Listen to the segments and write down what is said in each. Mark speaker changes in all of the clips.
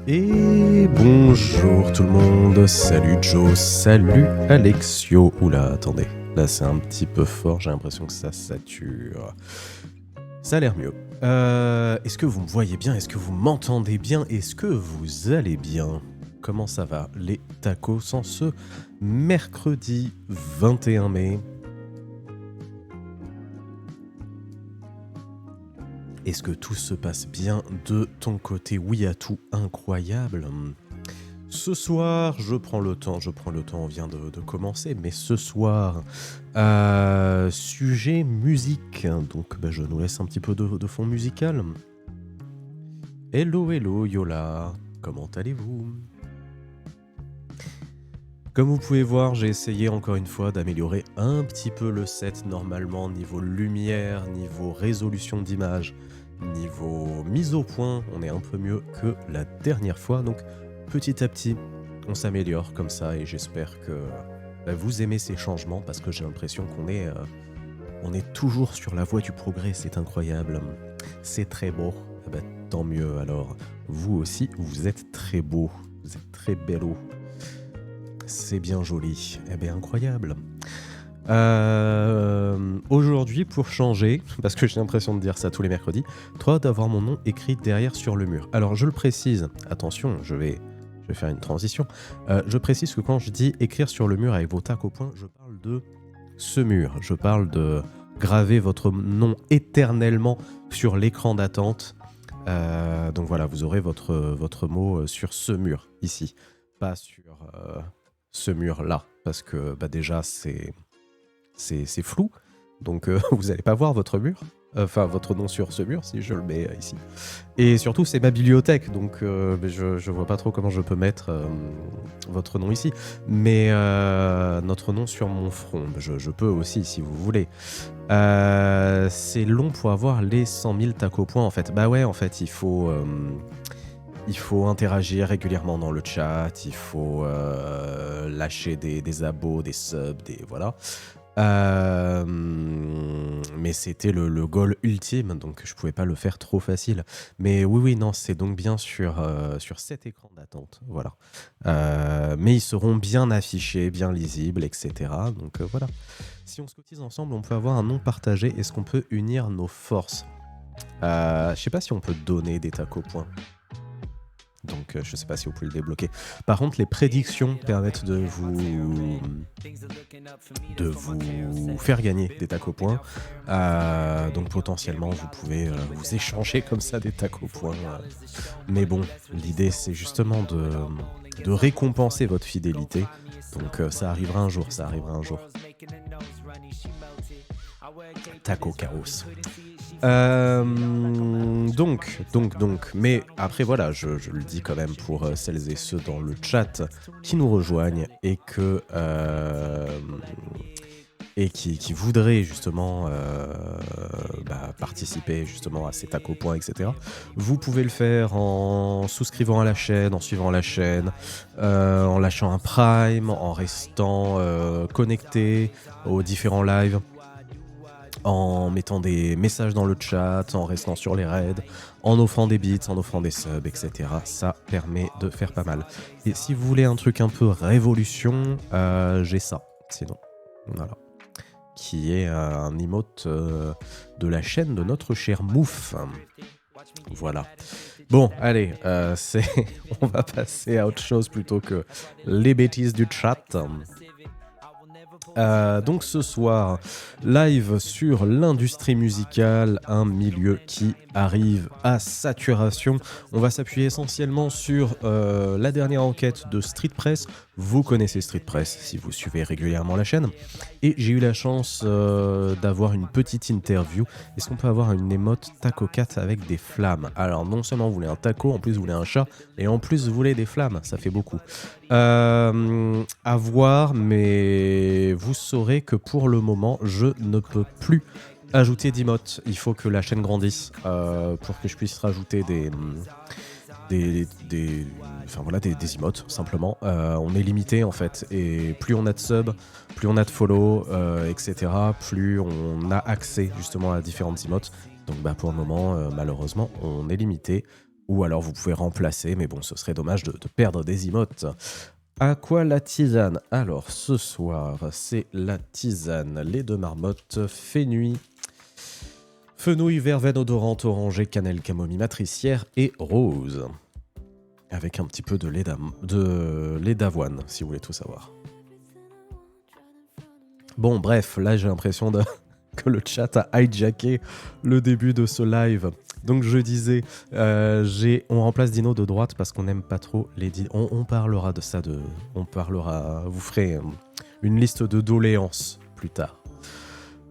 Speaker 1: Et bonjour tout le monde, salut Joe, salut Alexio. Oula, attendez, là c'est un petit peu fort, j'ai l'impression que ça sature. Ça a l'air mieux. Est-ce que vous me voyez bien? Est-ce que vous m'entendez bien? Est-ce que vous allez bien? Comment ça va les tacos en ce mercredi 21 mai? Est-ce que tout se passe bien de ton côté? Oui, à tout incroyable. Ce soir, je prends le temps, on vient de commencer, mais ce soir, sujet musique. Donc, je nous laisse un petit peu de fond musical. Hello, hello, Yola, comment allez-vous? Comme vous pouvez voir, j'ai essayé encore une fois d'améliorer un petit peu le set normalement, niveau lumière, niveau résolution d'image, niveau mise au point, on est un peu mieux que la dernière fois. Donc petit à petit, on s'améliore comme ça et j'espère que vous aimez ces changements parce que j'ai l'impression qu'on est, on est toujours sur la voie du progrès, c'est incroyable. C'est très beau, tant mieux alors. Vous aussi, vous êtes très beau, vous êtes très bello. C'est bien joli, incroyable. Aujourd'hui, pour changer, parce que j'ai l'impression de dire ça tous les mercredis, toi d'avoir mon nom écrit derrière sur le mur. Alors je le précise, attention, je vais faire une transition. Je précise que quand je dis écrire sur le mur avec vos tacs au point, je parle de ce mur. Je parle de graver votre nom éternellement sur l'écran d'attente. Donc voilà, vous aurez votre mot sur ce mur, ici, pas sur ce mur-là, parce que déjà c'est flou, donc vous n'allez pas voir votre mur, enfin votre nom sur ce mur si je le mets ici. Et surtout c'est ma bibliothèque, donc je vois pas trop comment je peux mettre votre nom ici, mais notre nom sur mon front, je peux aussi si vous voulez. C'est long pour avoir les 100 000 tac au point en fait. Bah ouais, en fait il faut interagir régulièrement dans le chat, il faut lâcher des abos, des subs, voilà. Mais c'était le goal ultime, donc je pouvais pas le faire trop facile. Mais oui, non, c'est donc bien sur cet écran d'attente, voilà. Mais ils seront bien affichés, bien lisibles, etc. Donc voilà. Si on se cotise ensemble, on peut avoir un nom partagé. Est-ce qu'on peut unir nos forces? Je sais pas si on peut donner des tacs au point. Donc je sais pas si vous pouvez le débloquer. Par contre, les prédictions permettent de vous faire gagner des tacs au point. Donc potentiellement, vous pouvez vous échanger comme ça des tacs au point. Mais bon, l'idée c'est justement de récompenser votre fidélité. Donc ça arrivera un jour, Taco Caros. Donc, mais après voilà, je le dis quand même pour celles et ceux dans le chat qui nous rejoignent et qui voudraient justement participer justement à ces tacos points, etc. Vous pouvez le faire en souscrivant à la chaîne, en suivant la chaîne, en lâchant un prime, en restant connecté aux différents lives, en mettant des messages dans le chat, en restant sur les raids, en offrant des bits, en offrant des subs, etc. Ça permet de faire pas mal. Et si vous voulez un truc un peu révolution, j'ai ça, sinon. Voilà. Qui est un emote de la chaîne de notre cher Mouf. Voilà. Bon, allez, on va passer à autre chose plutôt que les bêtises du chat. Donc ce soir, live sur l'industrie musicale, un milieu qui arrive à saturation. On va s'appuyer essentiellement sur la dernière enquête de Street Press. Vous connaissez Street Press si vous suivez régulièrement la chaîne. Et j'ai eu la chance d'avoir une petite interview. Est-ce qu'on peut avoir une émote taco cat avec des flammes? Alors non seulement vous voulez un taco, en plus vous voulez un chat, et en plus vous voulez des flammes, ça fait beaucoup. À voir, mais vous saurez que pour le moment, je ne peux plus ajouter d'emotes. Il faut que la chaîne grandisse pour que je puisse rajouter des emotes, simplement. On est limité en fait, et plus on a de subs, plus on a de follow, etc., plus on a accès justement à différentes emotes. Donc pour le moment, malheureusement, on est limité. Ou alors vous pouvez remplacer, mais bon, ce serait dommage de perdre des emotes. À quoi la tisane? Alors, ce soir, c'est la tisane. Les deux marmottes, fenouil, fenouil, verveine odorante, orangée, cannelle, camomille matricière et rose. Avec un petit peu de lait d'avoine, si vous voulez tout savoir. Bon, bref, là j'ai l'impression que le chat a hijacké le début de ce live. Donc je disais, on remplace Dino de droite parce qu'on n'aime pas trop les Dino. On parlera de ça, vous ferez une liste de doléances plus tard.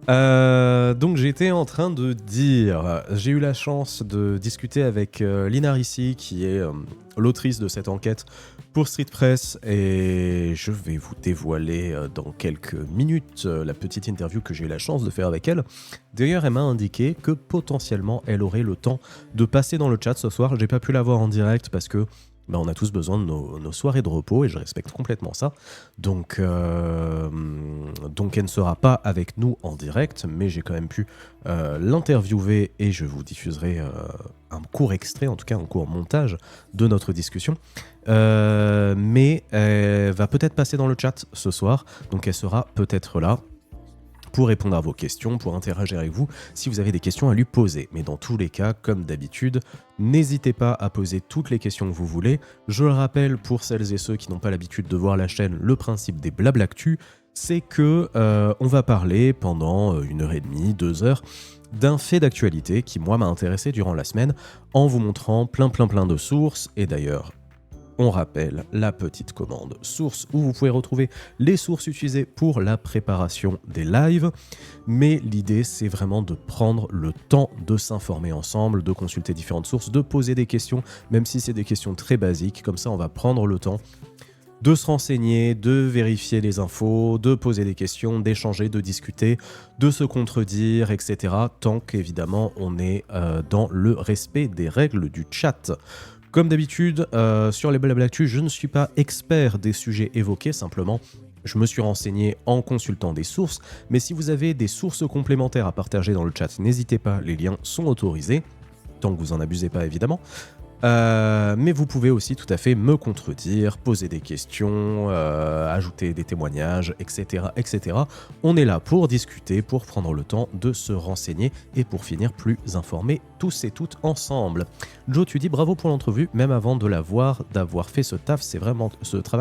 Speaker 1: Donc j'étais en train de dire, j'ai eu la chance de discuter avec Lina Rissi, qui est l'autrice de cette enquête pour Street Press, et je vais vous dévoiler dans quelques minutes la petite interview que j'ai eu la chance de faire avec elle. D'ailleurs, elle m'a indiqué que potentiellement elle aurait le temps de passer dans le chat ce soir. J'ai pas pu la voir en direct parce que on a tous besoin de nos soirées de repos et je respecte complètement ça. Donc elle ne sera pas avec nous en direct, mais j'ai quand même pu l'interviewer et je vous diffuserai un court extrait, en tout cas un court montage de notre discussion. Mais elle va peut-être passer dans le chat ce soir, donc elle sera peut-être là pour répondre à vos questions, pour interagir avec vous, si vous avez des questions à lui poser. Mais dans tous les cas, comme d'habitude, n'hésitez pas à poser toutes les questions que vous voulez. Je le rappelle, pour celles et ceux qui n'ont pas l'habitude de voir la chaîne, le principe des Blablactu, c'est que on va parler pendant 1h30, 2 heures, d'un fait d'actualité qui, moi, m'a intéressé durant la semaine, en vous montrant plein de sources, et d'ailleurs, on rappelle la petite commande source où vous pouvez retrouver les sources utilisées pour la préparation des lives. Mais l'idée, c'est vraiment de prendre le temps de s'informer ensemble, de consulter différentes sources, de poser des questions, même si c'est des questions très basiques. Comme ça, on va prendre le temps de se renseigner, de vérifier les infos, de poser des questions, d'échanger, de discuter, de se contredire, etc. Tant qu'évidemment, on est dans le respect des règles du chat. Comme d'habitude, sur les Blablactu, je ne suis pas expert des sujets évoqués, simplement je me suis renseigné en consultant des sources, mais si vous avez des sources complémentaires à partager dans le chat, n'hésitez pas, les liens sont autorisés, tant que vous n'en abusez pas évidemment. Mais vous pouvez aussi tout à fait me contredire, poser des questions, ajouter des témoignages, etc., etc. On est là pour discuter, pour prendre le temps de se renseigner et pour finir plus informés tous et toutes ensemble. Joe, tu dis bravo pour l'entrevue, même avant de la voir, d'avoir fait ce travail,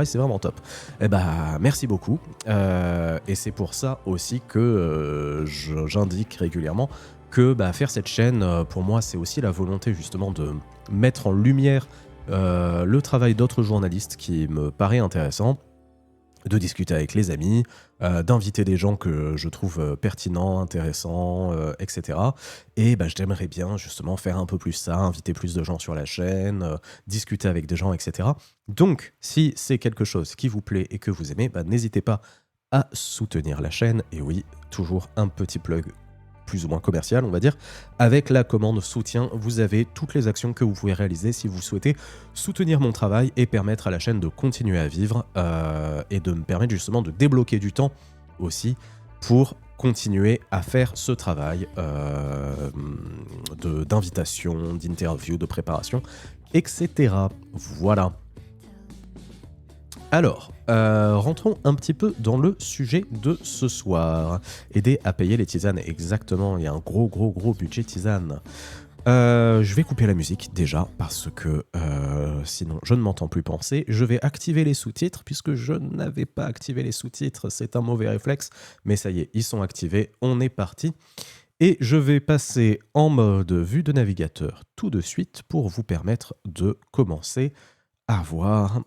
Speaker 1: c'est vraiment top. Eh ben, merci beaucoup. Et c'est pour ça aussi que j'indique régulièrement que faire cette chaîne, pour moi, c'est aussi la volonté justement de mettre en lumière le travail d'autres journalistes qui me paraît intéressant, de discuter avec les amis, d'inviter des gens que je trouve pertinents, intéressants, etc. Et j'aimerais bien justement faire un peu plus ça, inviter plus de gens sur la chaîne, discuter avec des gens, etc. Donc, si c'est quelque chose qui vous plaît et que vous aimez, n'hésitez pas à soutenir la chaîne. Et oui, toujours un petit plug plus ou moins commercial, on va dire. Avec la commande soutien, vous avez toutes les actions que vous pouvez réaliser si vous souhaitez soutenir mon travail et permettre à la chaîne de continuer à vivre et de me permettre justement de débloquer du temps aussi pour continuer à faire ce travail d'invitation, d'interview, de préparation, etc. Voilà. Alors, rentrons un petit peu dans le sujet de ce soir. Aider à payer les tisanes, exactement, il y a un gros budget tisane. Je vais couper la musique déjà, parce que sinon je ne m'entends plus penser. Je vais activer les sous-titres, puisque je n'avais pas activé les sous-titres, c'est un mauvais réflexe, mais ça y est, ils sont activés, on est parti. Et je vais passer en mode vue de navigateur tout de suite pour vous permettre de commencer à voir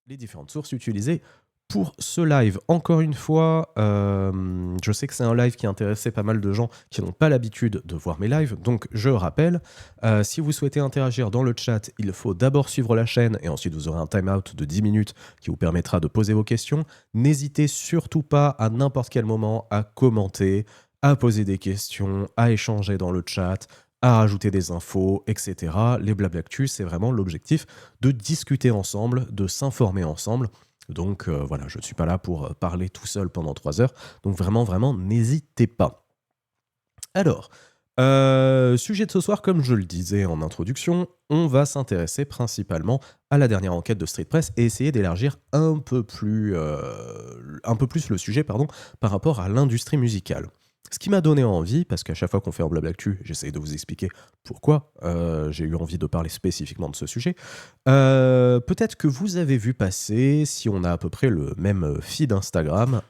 Speaker 1: les différentes sources utilisées pour ce live. Encore une fois, je sais que c'est un live qui intéressait pas mal de gens qui n'ont pas l'habitude de voir mes lives, donc je rappelle, si vous souhaitez interagir dans le chat, il faut d'abord suivre la chaîne et ensuite vous aurez un time-out de 10 minutes qui vous permettra de poser vos questions. N'hésitez surtout pas à n'importe quel moment à commenter, à poser des questions, à échanger dans le chat, à rajouter des infos, etc. Les Blablactu, c'est vraiment l'objectif de discuter ensemble, de s'informer ensemble. Donc voilà, je ne suis pas là pour parler tout seul pendant 3 heures. Donc vraiment, n'hésitez pas. Alors, Sujet de ce soir, comme je le disais en introduction, on va s'intéresser principalement à la dernière enquête de Street Press et essayer d'élargir un peu plus le sujet par rapport à l'industrie musicale. Ce qui m'a donné envie, parce qu'à chaque fois qu'on fait un Blabla-Actu, j'essaie de vous expliquer pourquoi j'ai eu envie de parler spécifiquement de ce sujet. Peut-être que vous avez vu passer, si on a à peu près le même feed Instagram,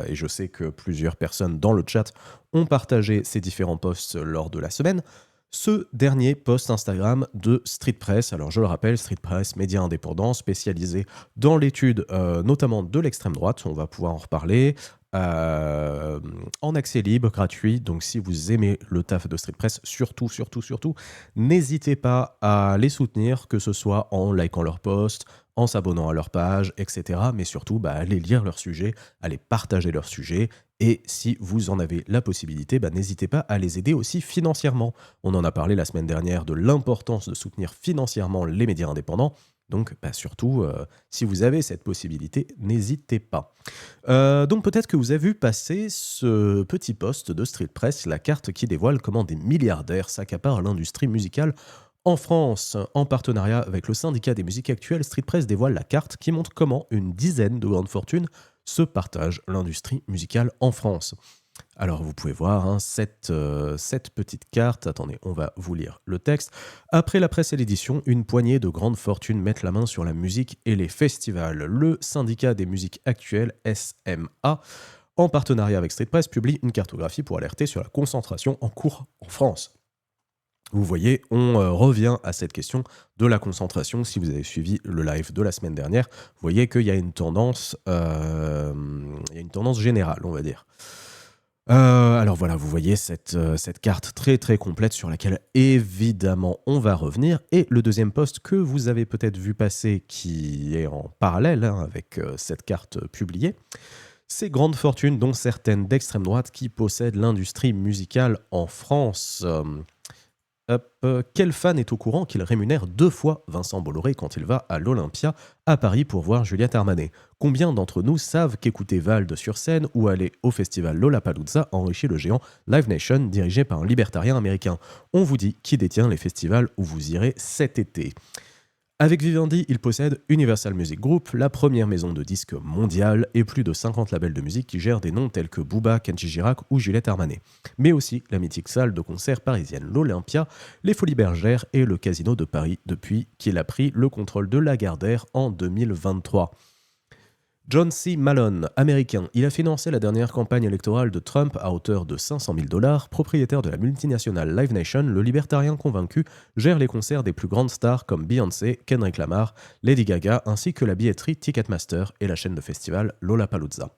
Speaker 1: et je sais que plusieurs personnes dans le chat ont partagé ces différents posts lors de la semaine, ce dernier post Instagram de Street Press. Alors je le rappelle, Street Press, média indépendant spécialisé dans l'étude notamment de l'extrême droite, on va pouvoir en reparler, en accès libre, gratuit. Donc si vous aimez le taf de Street Press, surtout, n'hésitez pas à les soutenir, que ce soit en likant leurs posts, en s'abonnant à leur page, etc. Mais surtout, allez lire leurs sujets, allez partager leurs sujets. Et si vous en avez la possibilité, n'hésitez pas à les aider aussi financièrement. On en a parlé la semaine dernière de l'importance de soutenir financièrement les médias indépendants. Donc surtout, si vous avez cette possibilité, n'hésitez pas. Donc peut-être que vous avez vu passer ce petit post de Street Press, la carte qui dévoile comment des milliardaires s'accaparent l'industrie musicale en France. En partenariat avec le syndicat des musiques actuelles, Street Press dévoile la carte qui montre comment une dizaine de grandes fortunes se partagent l'industrie musicale en France. Alors vous pouvez voir cette petite carte. Attendez, on va vous lire le texte. Après la presse et l'édition, une poignée de grandes fortunes mettent la main sur la musique et les festivals. Le syndicat des musiques actuelles, SMA, en partenariat avec Street Press, publie une cartographie pour alerter sur la concentration en cours en France. Vous voyez, on revient à cette question de la concentration. Si vous avez suivi le live de la semaine dernière, vous voyez qu'il y a une tendance générale, on va dire. Alors voilà, vous voyez cette carte très très complète sur laquelle évidemment on va revenir. Et le deuxième post que vous avez peut-être vu passer, qui est en parallèle avec cette carte publiée, ces grandes fortunes, dont certaines d'extrême droite, qui possèdent l'industrie musicale en France. Quel fan est au courant qu'il rémunère 2 fois Vincent Bolloré quand il va à l'Olympia à Paris pour voir Juliette Armanet? Combien d'entre nous savent qu'écouter Vald sur scène ou aller au festival Lollapalooza enrichit le géant Live Nation dirigé par un libertarien américain? On vous dit qui détient les festivals où vous irez cet été. Avec Vivendi, il possède Universal Music Group, la première maison de disques mondiale, et plus de 50 labels de musique qui gèrent des noms tels que Booba, Kenji Girac ou Juliette Armanet. Mais aussi la mythique salle de concert parisienne l'Olympia, les Folies Bergères et le Casino de Paris depuis qu'il a pris le contrôle de Lagardère en 2023. John C. Malone, américain, il a financé la dernière campagne électorale de Trump à hauteur de $500 000. Propriétaire de la multinationale Live Nation, le libertarien convaincu gère les concerts des plus grandes stars comme Beyoncé, Kendrick Lamar, Lady Gaga, ainsi que la billetterie Ticketmaster et la chaîne de festival Lollapalooza.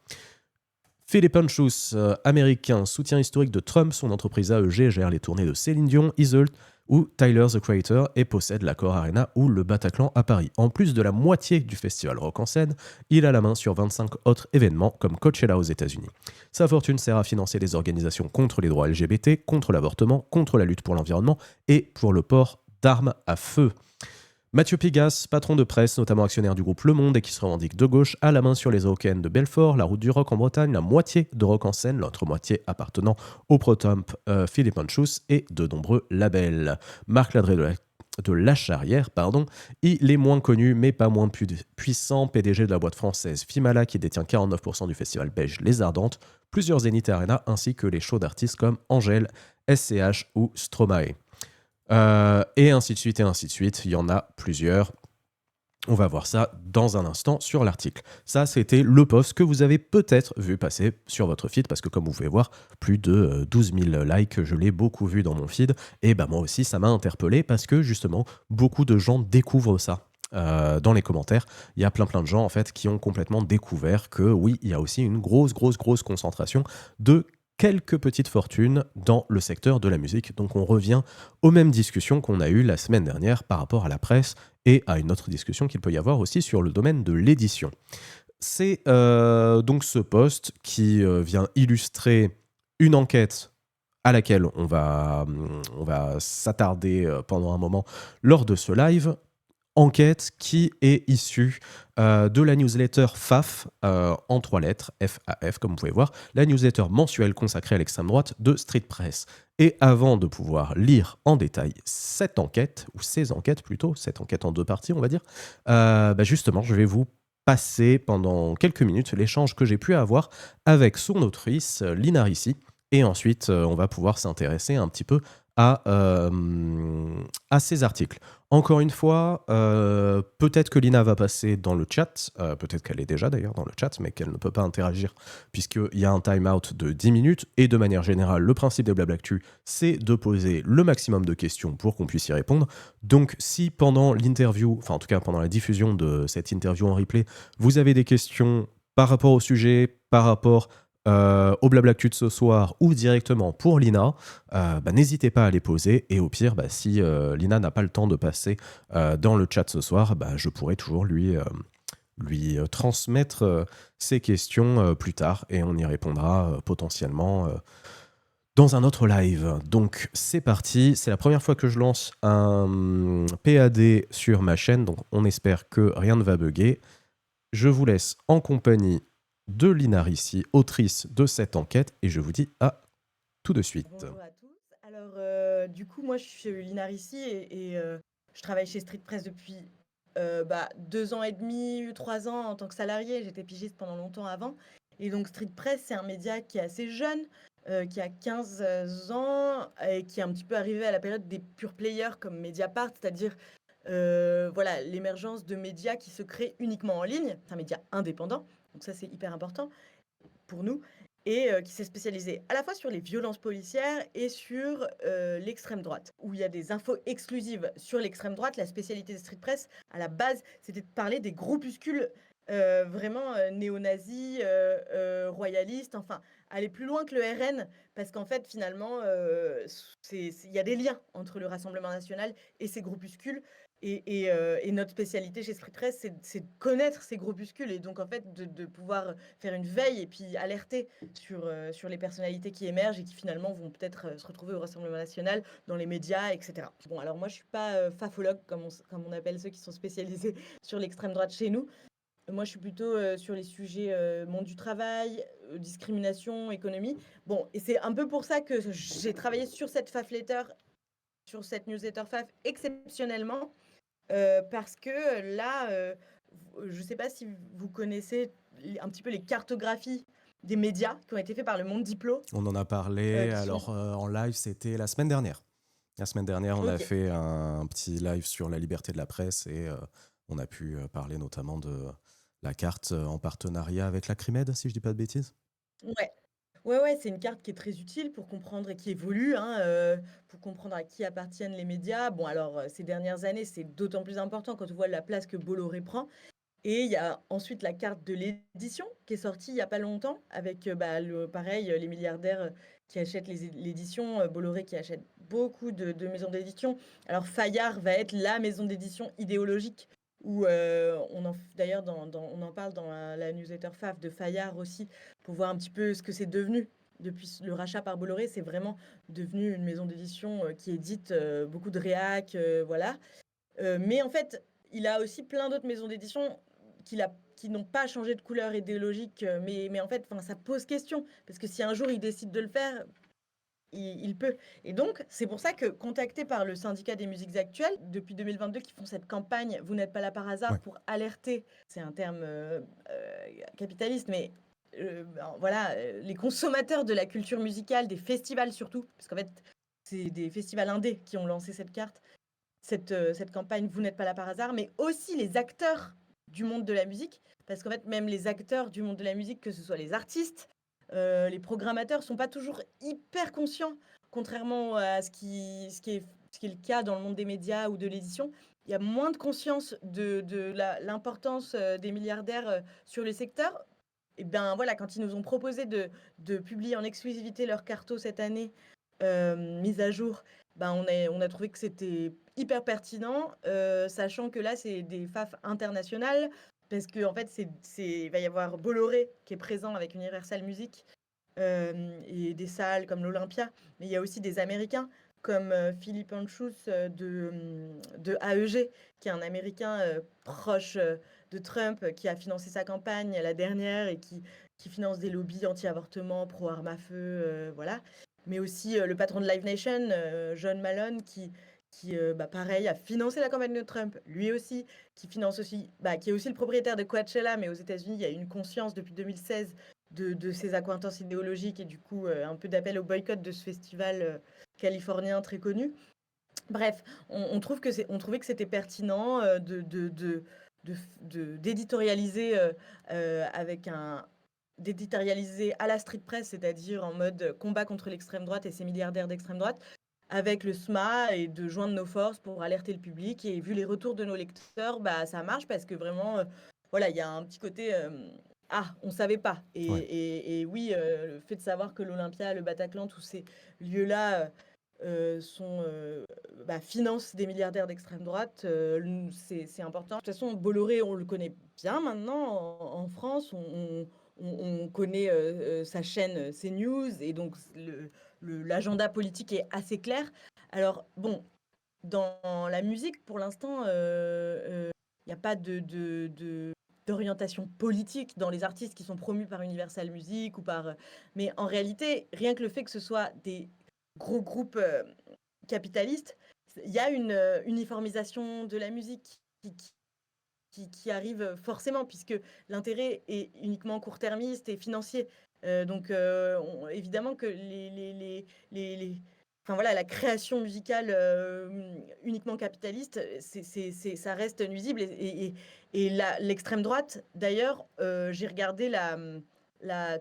Speaker 1: Philip Anschutz, américain, soutien historique de Trump, son entreprise AEG gère les tournées de Céline Dion, Isolde ou Tyler the Creator et possède l'Accor Arena ou le Bataclan à Paris. En plus de la moitié du festival Rock en scène, il a la main sur 25 autres événements comme Coachella aux États-Unis. Sa fortune sert à financer des organisations contre les droits LGBT, contre l'avortement, contre la lutte pour l'environnement et pour le port d'armes à feu. Mathieu Pigasse, patron de presse, notamment actionnaire du groupe Le Monde et qui se revendique de gauche, a la main sur les Eurocaines de Belfort, la route du rock en Bretagne, la moitié de Rock en scène, l'autre moitié appartenant au pro-Trump Philippe Anschutz et de nombreux labels. Marc Ladré de la Charrière, il est moins connu mais pas moins puissant, PDG de la boîte française Fimala qui détient 49% du festival belge Les Ardentes, plusieurs Zénith Arena ainsi que les shows d'artistes comme Angèle, SCH ou Stromae. Et ainsi de suite, il y en a plusieurs. On va voir ça dans un instant sur l'article. Ça, c'était le post que vous avez peut-être vu passer sur votre feed, parce que comme vous pouvez voir, plus de 12 000 likes, je l'ai beaucoup vu dans mon feed, et moi aussi, ça m'a interpellé, parce que justement, beaucoup de gens découvrent ça. Dans les commentaires, il y a plein de gens en fait qui ont complètement découvert que oui, il y a aussi une grosse concentration de quelques petites fortunes dans le secteur de la musique. Donc on revient aux mêmes discussions qu'on a eues la semaine dernière par rapport à la presse et à une autre discussion qu'il peut y avoir aussi sur le domaine de l'édition. C'est donc ce post qui vient illustrer une enquête à laquelle on va s'attarder pendant un moment lors de ce live. enquête qui est issue de la newsletter FAF, en 3 lettres, FAF comme vous pouvez voir, la newsletter mensuelle consacrée à l'extrême droite de Street Press. Et avant de pouvoir lire en détail cette enquête, ou ces enquêtes plutôt, cette enquête en 2 parties on va dire, justement je vais vous passer pendant quelques minutes l'échange que j'ai pu avoir avec son autrice, Lina Ricci, et ensuite on va pouvoir s'intéresser un petit peu à ces articles. Encore une fois, peut-être que Lina va passer dans le chat, peut-être qu'elle est déjà d'ailleurs dans le chat, mais qu'elle ne peut pas interagir puisqu'il y a un time-out de 10 minutes. Et de manière générale, le principe des Blablactu, c'est de poser le maximum de questions pour qu'on puisse y répondre. Donc si pendant l'interview, enfin en tout cas pendant la diffusion de cette interview en replay, vous avez des questions par rapport au sujet, par rapport au Blablactu de ce soir ou directement pour Lina, n'hésitez pas à les poser. Et au pire, si Lina n'a pas le temps de passer dans le chat ce soir, je pourrai toujours lui transmettre ces questions plus tard et on y répondra potentiellement dans un autre live. Donc c'est parti, c'est la première fois que je lance un PAD sur ma chaîne, donc on espère que rien ne va bugger. Je vous laisse en compagnie de Lina Ricci, autrice de cette enquête, et je vous dis à tout de suite.
Speaker 2: Bonjour à tous. Alors, du coup, moi, je suis Lina Ricci et je travaille chez Street Press depuis 2 ans et demi, 3 ans en tant que salariée. J'étais pigiste pendant longtemps avant. Et donc, Street Press, c'est un média qui est assez jeune, qui a 15 ans et qui est un petit peu arrivé à la période des pure players comme Mediapart, c'est-à-dire voilà, l'émergence de médias qui se créent uniquement en ligne. C'est un média indépendant, donc ça, c'est hyper important pour nous, et qui s'est spécialisé à la fois sur les violences policières et sur l'extrême droite, où il y a des infos exclusives sur l'extrême droite. La spécialité de Street Press, à la base, c'était de parler des groupuscules vraiment néo-nazis, royalistes, enfin, aller plus loin que le RN, parce qu'en fait, finalement, il y a des liens entre le Rassemblement national et ces groupuscules. Et notre spécialité chez Street Press, c'est de connaître ces groupuscules et donc en fait de pouvoir faire une veille et puis alerter sur les personnalités qui émergent et qui finalement vont peut-être se retrouver au Rassemblement national, dans les médias, etc. Bon, alors moi je suis pas fafologue comme on appelle ceux qui sont spécialisés sur l'extrême droite chez nous. Moi je suis plutôt sur les sujets monde du travail, discrimination, économie. Bon, et c'est un peu pour ça que j'ai travaillé sur cette sur cette newsletter FAF exceptionnellement. Parce que là, je ne sais pas si vous connaissez un petit peu les cartographies des médias qui ont été faits par le Monde Diplo.
Speaker 1: On en a parlé,
Speaker 2: Qui sont...
Speaker 1: alors en live, c'était la semaine dernière. La semaine dernière, on a
Speaker 2: Ok.
Speaker 1: fait un petit live sur la liberté de la presse et on a pu parler notamment de la carte en partenariat avec la Crimed, si je dis pas de bêtises.
Speaker 2: Ouais. Ouais, ouais, c'est une carte qui est très utile pour comprendre et qui évolue, hein, pour comprendre à qui appartiennent les médias. Bon, alors, ces dernières années, c'est d'autant plus important quand on voit la place que Bolloré prend. Et il y a ensuite la carte de l'édition qui est sortie il y a pas longtemps avec, pareil, les milliardaires, qui achètent l'édition, Bolloré qui achète beaucoup de maisons d'édition. Alors Fayard va être la maison d'édition idéologique où, d'ailleurs on en parle dans la newsletter FAF de Fayard aussi, pour voir un petit peu ce que c'est devenu. Depuis le rachat par Bolloré, c'est vraiment devenu une maison d'édition, qui édite, beaucoup de réac, voilà. Mais en fait, il a aussi plein d'autres maisons d'édition qui n'ont pas changé de couleur idéologique, mais en fait, ça pose question. Parce que si un jour il décide de le faire, il peut. Et donc, c'est pour ça que, contacté par le syndicat des musiques actuelles, depuis 2022, qui font cette campagne Vous n'êtes pas là par hasard,
Speaker 1: Ouais.
Speaker 2: pour alerter, c'est un terme capitaliste, mais voilà, les consommateurs de la culture musicale, des festivals surtout, parce qu'en fait, c'est des festivals indés qui ont lancé cette carte, cette campagne Vous n'êtes pas là par hasard, mais aussi les acteurs du monde de la musique, parce qu'en fait, même les acteurs du monde de la musique, que ce soit les artistes, les programmateurs, sont pas toujours hyper conscients, contrairement à ce qui est le cas dans le monde des médias ou de l'édition. Il y a moins de conscience de l'importance des milliardaires sur le secteur. Et bien voilà, quand ils nous ont proposé de publier en exclusivité leur carto cette année, mise à jour, on a trouvé que c'était hyper pertinent, sachant que là, c'est des FAF internationales, parce qu'en fait, il va y avoir Bolloré qui est présent avec Universal Music, et des salles comme l'Olympia, mais il y a aussi des Américains comme Philippe Anschutz de AEG, qui est un Américain proche de Trump, qui a financé sa campagne la dernière et qui finance des lobbies anti-avortement, pro-armes à feu, voilà. Mais aussi le patron de Live Nation, John Malone, qui pareil, a financé la campagne de Trump, lui aussi, qui finance aussi, qui est aussi le propriétaire de Coachella, mais aux États-Unis, il y a une conscience depuis 2016 de ces accointances idéologiques et du coup un peu d'appel au boycott de ce festival californien très connu. Bref, on trouvait que c'était pertinent d'éditorialiser avec d'éditorialiser à la street press, c'est-à-dire en mode combat contre l'extrême droite et ses milliardaires d'extrême droite, avec le SMA et de joindre nos forces pour alerter le public. Et vu les retours de nos lecteurs, ça marche parce que vraiment, voilà, il y a un petit côté ah, on savait pas.
Speaker 1: Ouais.
Speaker 2: Et oui, le fait de savoir que l'Olympia, le Bataclan, tous ces lieux-là financent des milliardaires d'extrême droite, c'est important. De toute façon, Bolloré, on le connaît bien maintenant en France. On connaît sa chaîne CNews et donc l'agenda politique est assez clair. Alors, bon, dans la musique, pour l'instant, il n'y a pas d'orientation politique dans les artistes qui sont promus par Universal Music ou par. Mais en réalité, rien que le fait que ce soit des gros groupes capitalistes, il y a une uniformisation de la musique qui arrive forcément, puisque l'intérêt est uniquement court-termiste et financier. Donc, évidemment que enfin, voilà, la création musicale uniquement capitaliste, ça reste nuisible. Et l'extrême droite, d'ailleurs, j'ai regardé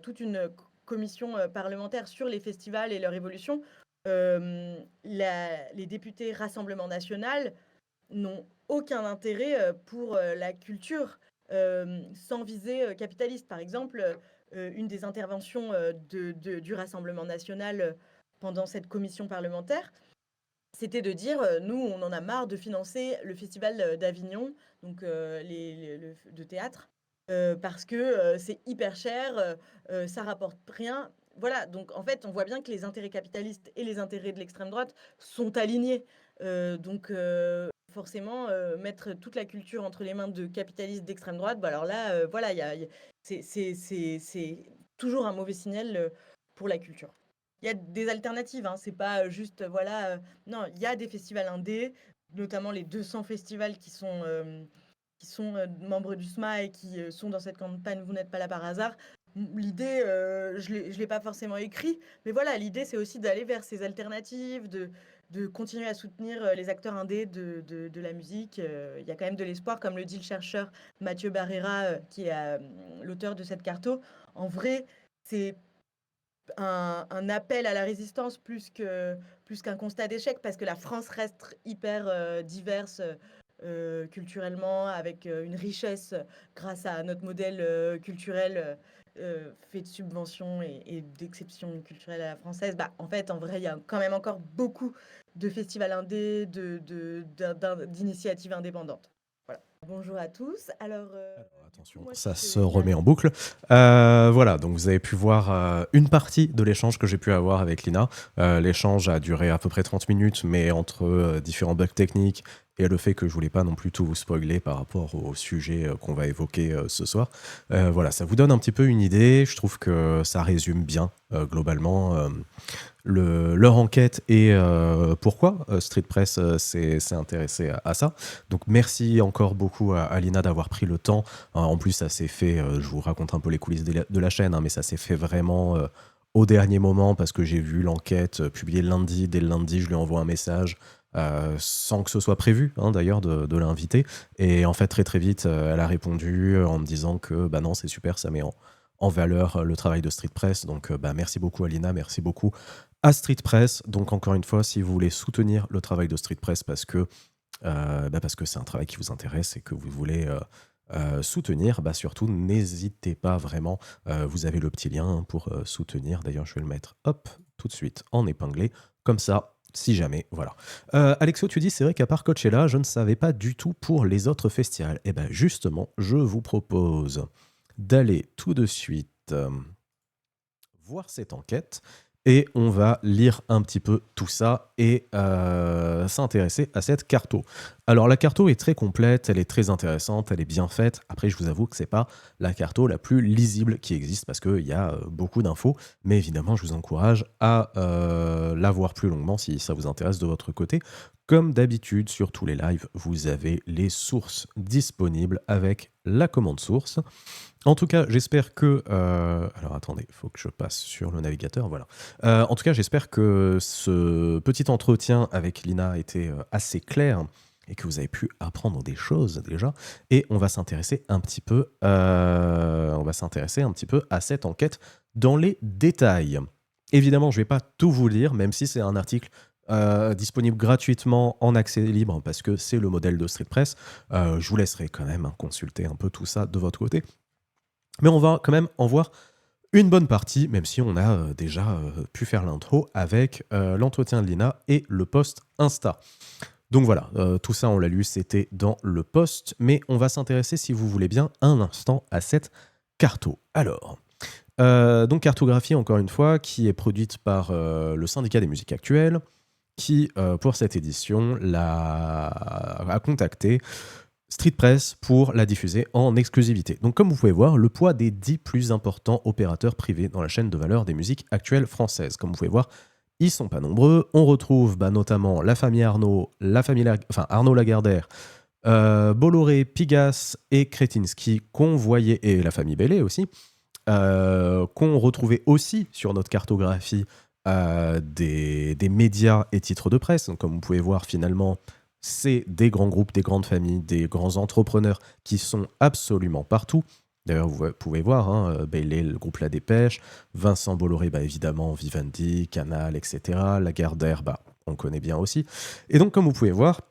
Speaker 2: toute une commission parlementaire sur les festivals et leur évolution. Les députés Rassemblement national n'ont aucun intérêt pour la culture sans visée capitaliste. Par exemple, une des interventions du Rassemblement national pendant cette commission parlementaire, c'était de dire, nous, on en a marre de financer le festival d'Avignon, donc de théâtre, parce que c'est hyper cher, ça rapporte rien. Voilà, donc en fait, on voit bien que les intérêts capitalistes et les intérêts de l'extrême droite sont alignés. Donc forcément, mettre toute la culture entre les mains de capitalistes d'extrême droite, alors là, voilà, c'est toujours un mauvais signal pour la culture. Il y a des alternatives, hein, c'est pas juste, voilà, non, il y a des festivals indés, notamment les 200 festivals qui sont membres du SMA et qui sont dans cette campagne Vous n'êtes pas là par hasard. L'idée, je ne l'ai pas forcément écrit, mais voilà, l'idée, c'est aussi d'aller vers ces alternatives, de continuer à soutenir les acteurs indés de la musique. Il y a quand même de l'espoir, comme le dit le chercheur Mathieu Barrera, qui est l'auteur de cette carto. En vrai, c'est un appel à la résistance plus qu'un constat d'échec, parce que la France reste hyper diverse culturellement, avec une richesse grâce à notre modèle culturel fait de subventions et d'exceptions culturelles à la française. En fait, en vrai, il y a quand même encore beaucoup de festivals indés, d'initiatives indépendantes. Voilà. Bonjour à tous. Alors,
Speaker 1: Attention,
Speaker 2: moi, je
Speaker 1: ça
Speaker 2: suis
Speaker 1: se remet en
Speaker 2: Lina.
Speaker 1: boucle. Voilà, donc vous avez pu voir une partie de l'échange que j'ai pu avoir avec Lina. L'échange a duré à peu près 30 minutes, mais entre différents bugs techniques et le fait que je voulais pas non plus tout vous spoiler par rapport au sujet qu'on va évoquer ce soir. Voilà, ça vous donne un petit peu une idée. Je trouve que ça résume bien globalement leur enquête et pourquoi Street Press s'est intéressé à ça. Donc merci encore beaucoup à Alina d'avoir pris le temps. En plus, ça s'est fait, je vous raconte un peu les coulisses de la chaîne, hein, mais ça s'est fait vraiment au dernier moment parce que j'ai vu l'enquête publiée lundi. Dès le lundi, je lui envoie un message. Sans que ce soit prévu hein, d'ailleurs de l'inviter et en fait très vite elle a répondu en me disant que bah non c'est super, ça met en valeur le travail de Street Press, donc merci beaucoup Alina, merci beaucoup à Street Press. Donc encore une fois, si vous voulez soutenir le travail de Street Press parce que c'est un travail qui vous intéresse et que vous voulez soutenir, surtout n'hésitez pas vraiment. Vous avez le petit lien pour soutenir. D'ailleurs, je vais le mettre tout de suite en épinglé. Comme ça, si jamais, voilà. Alexo, tu dis, c'est vrai qu'à part Coachella, je ne savais pas du tout pour les autres festivals. Et bien justement, je vous propose d'aller tout de suite voir cette enquête et on va lire un petit peu tout ça et s'intéresser à cette carto. Alors la carto est très complète, elle est très intéressante, elle est bien faite. Après, je vous avoue que c'est pas la carto la plus lisible qui existe parce qu'il y a beaucoup d'infos, mais évidemment, je vous encourage à la voir plus longuement si ça vous intéresse de votre côté. Comme d'habitude, sur tous les lives, vous avez les sources disponibles avec la commande source. En tout cas, j'espère que... alors attendez, il faut que je passe sur le navigateur, voilà. En tout cas, j'espère que ce petit entretien avec Lina était assez clair et que vous avez pu apprendre des choses déjà. Et on va s'intéresser un petit peu, à cette enquête dans les détails. Évidemment, je ne vais pas tout vous lire, même si c'est un article disponible gratuitement en accès libre, parce que c'est le modèle de Street Press. Je vous laisserai quand même consulter un peu tout ça de votre côté. Mais on va quand même en voir une bonne partie, même si on a déjà pu faire l'intro avec l'entretien de Lina et le post Insta. Donc voilà, tout ça on l'a lu, c'était dans le post, mais on va s'intéresser, si vous voulez bien, un instant à cette carto. Alors, donc cartographie, encore une fois, qui est produite par le syndicat des musiques actuelles, qui, pour cette édition, a contacté Street Press pour la diffuser en exclusivité. Donc comme vous pouvez voir, le poids des 10 plus importants opérateurs privés dans la chaîne de valeur des musiques actuelles françaises. Comme vous pouvez voir, ils sont pas nombreux. On retrouve notamment la famille Arnaud, Arnaud Lagardère, Bolloré, Pigasse et Kretinsky qu'on voyait, et la famille Bellé aussi, qu'on retrouvait aussi sur notre cartographie des médias et titres de presse. Donc, comme vous pouvez voir, finalement, c'est des grands groupes, des grandes familles, des grands entrepreneurs qui sont absolument partout. D'ailleurs, vous pouvez voir, Bailey, le groupe La Dépêche, Vincent Bolloré, évidemment, Vivendi, Canal, etc. Lagardère, on connaît bien aussi. Et donc, comme vous pouvez voir,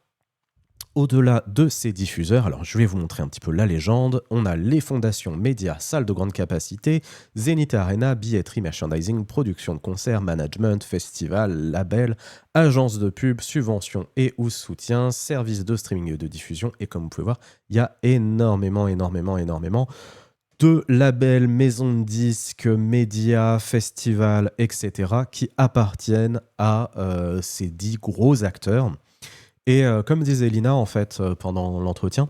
Speaker 1: au-delà de ces diffuseurs, alors je vais vous montrer un petit peu la légende, on a les fondations médias, salles de grande capacité, Zénith Arena, billetterie, merchandising, production de concerts, management, festival, label, agence de pub, subvention et ou soutien, services de streaming et de diffusion, et comme vous pouvez voir, il y a énormément de labels, maisons de disques, médias, festivals, etc. qui appartiennent à ces 10 gros acteurs. Et comme disait Lina, en fait, pendant l'entretien,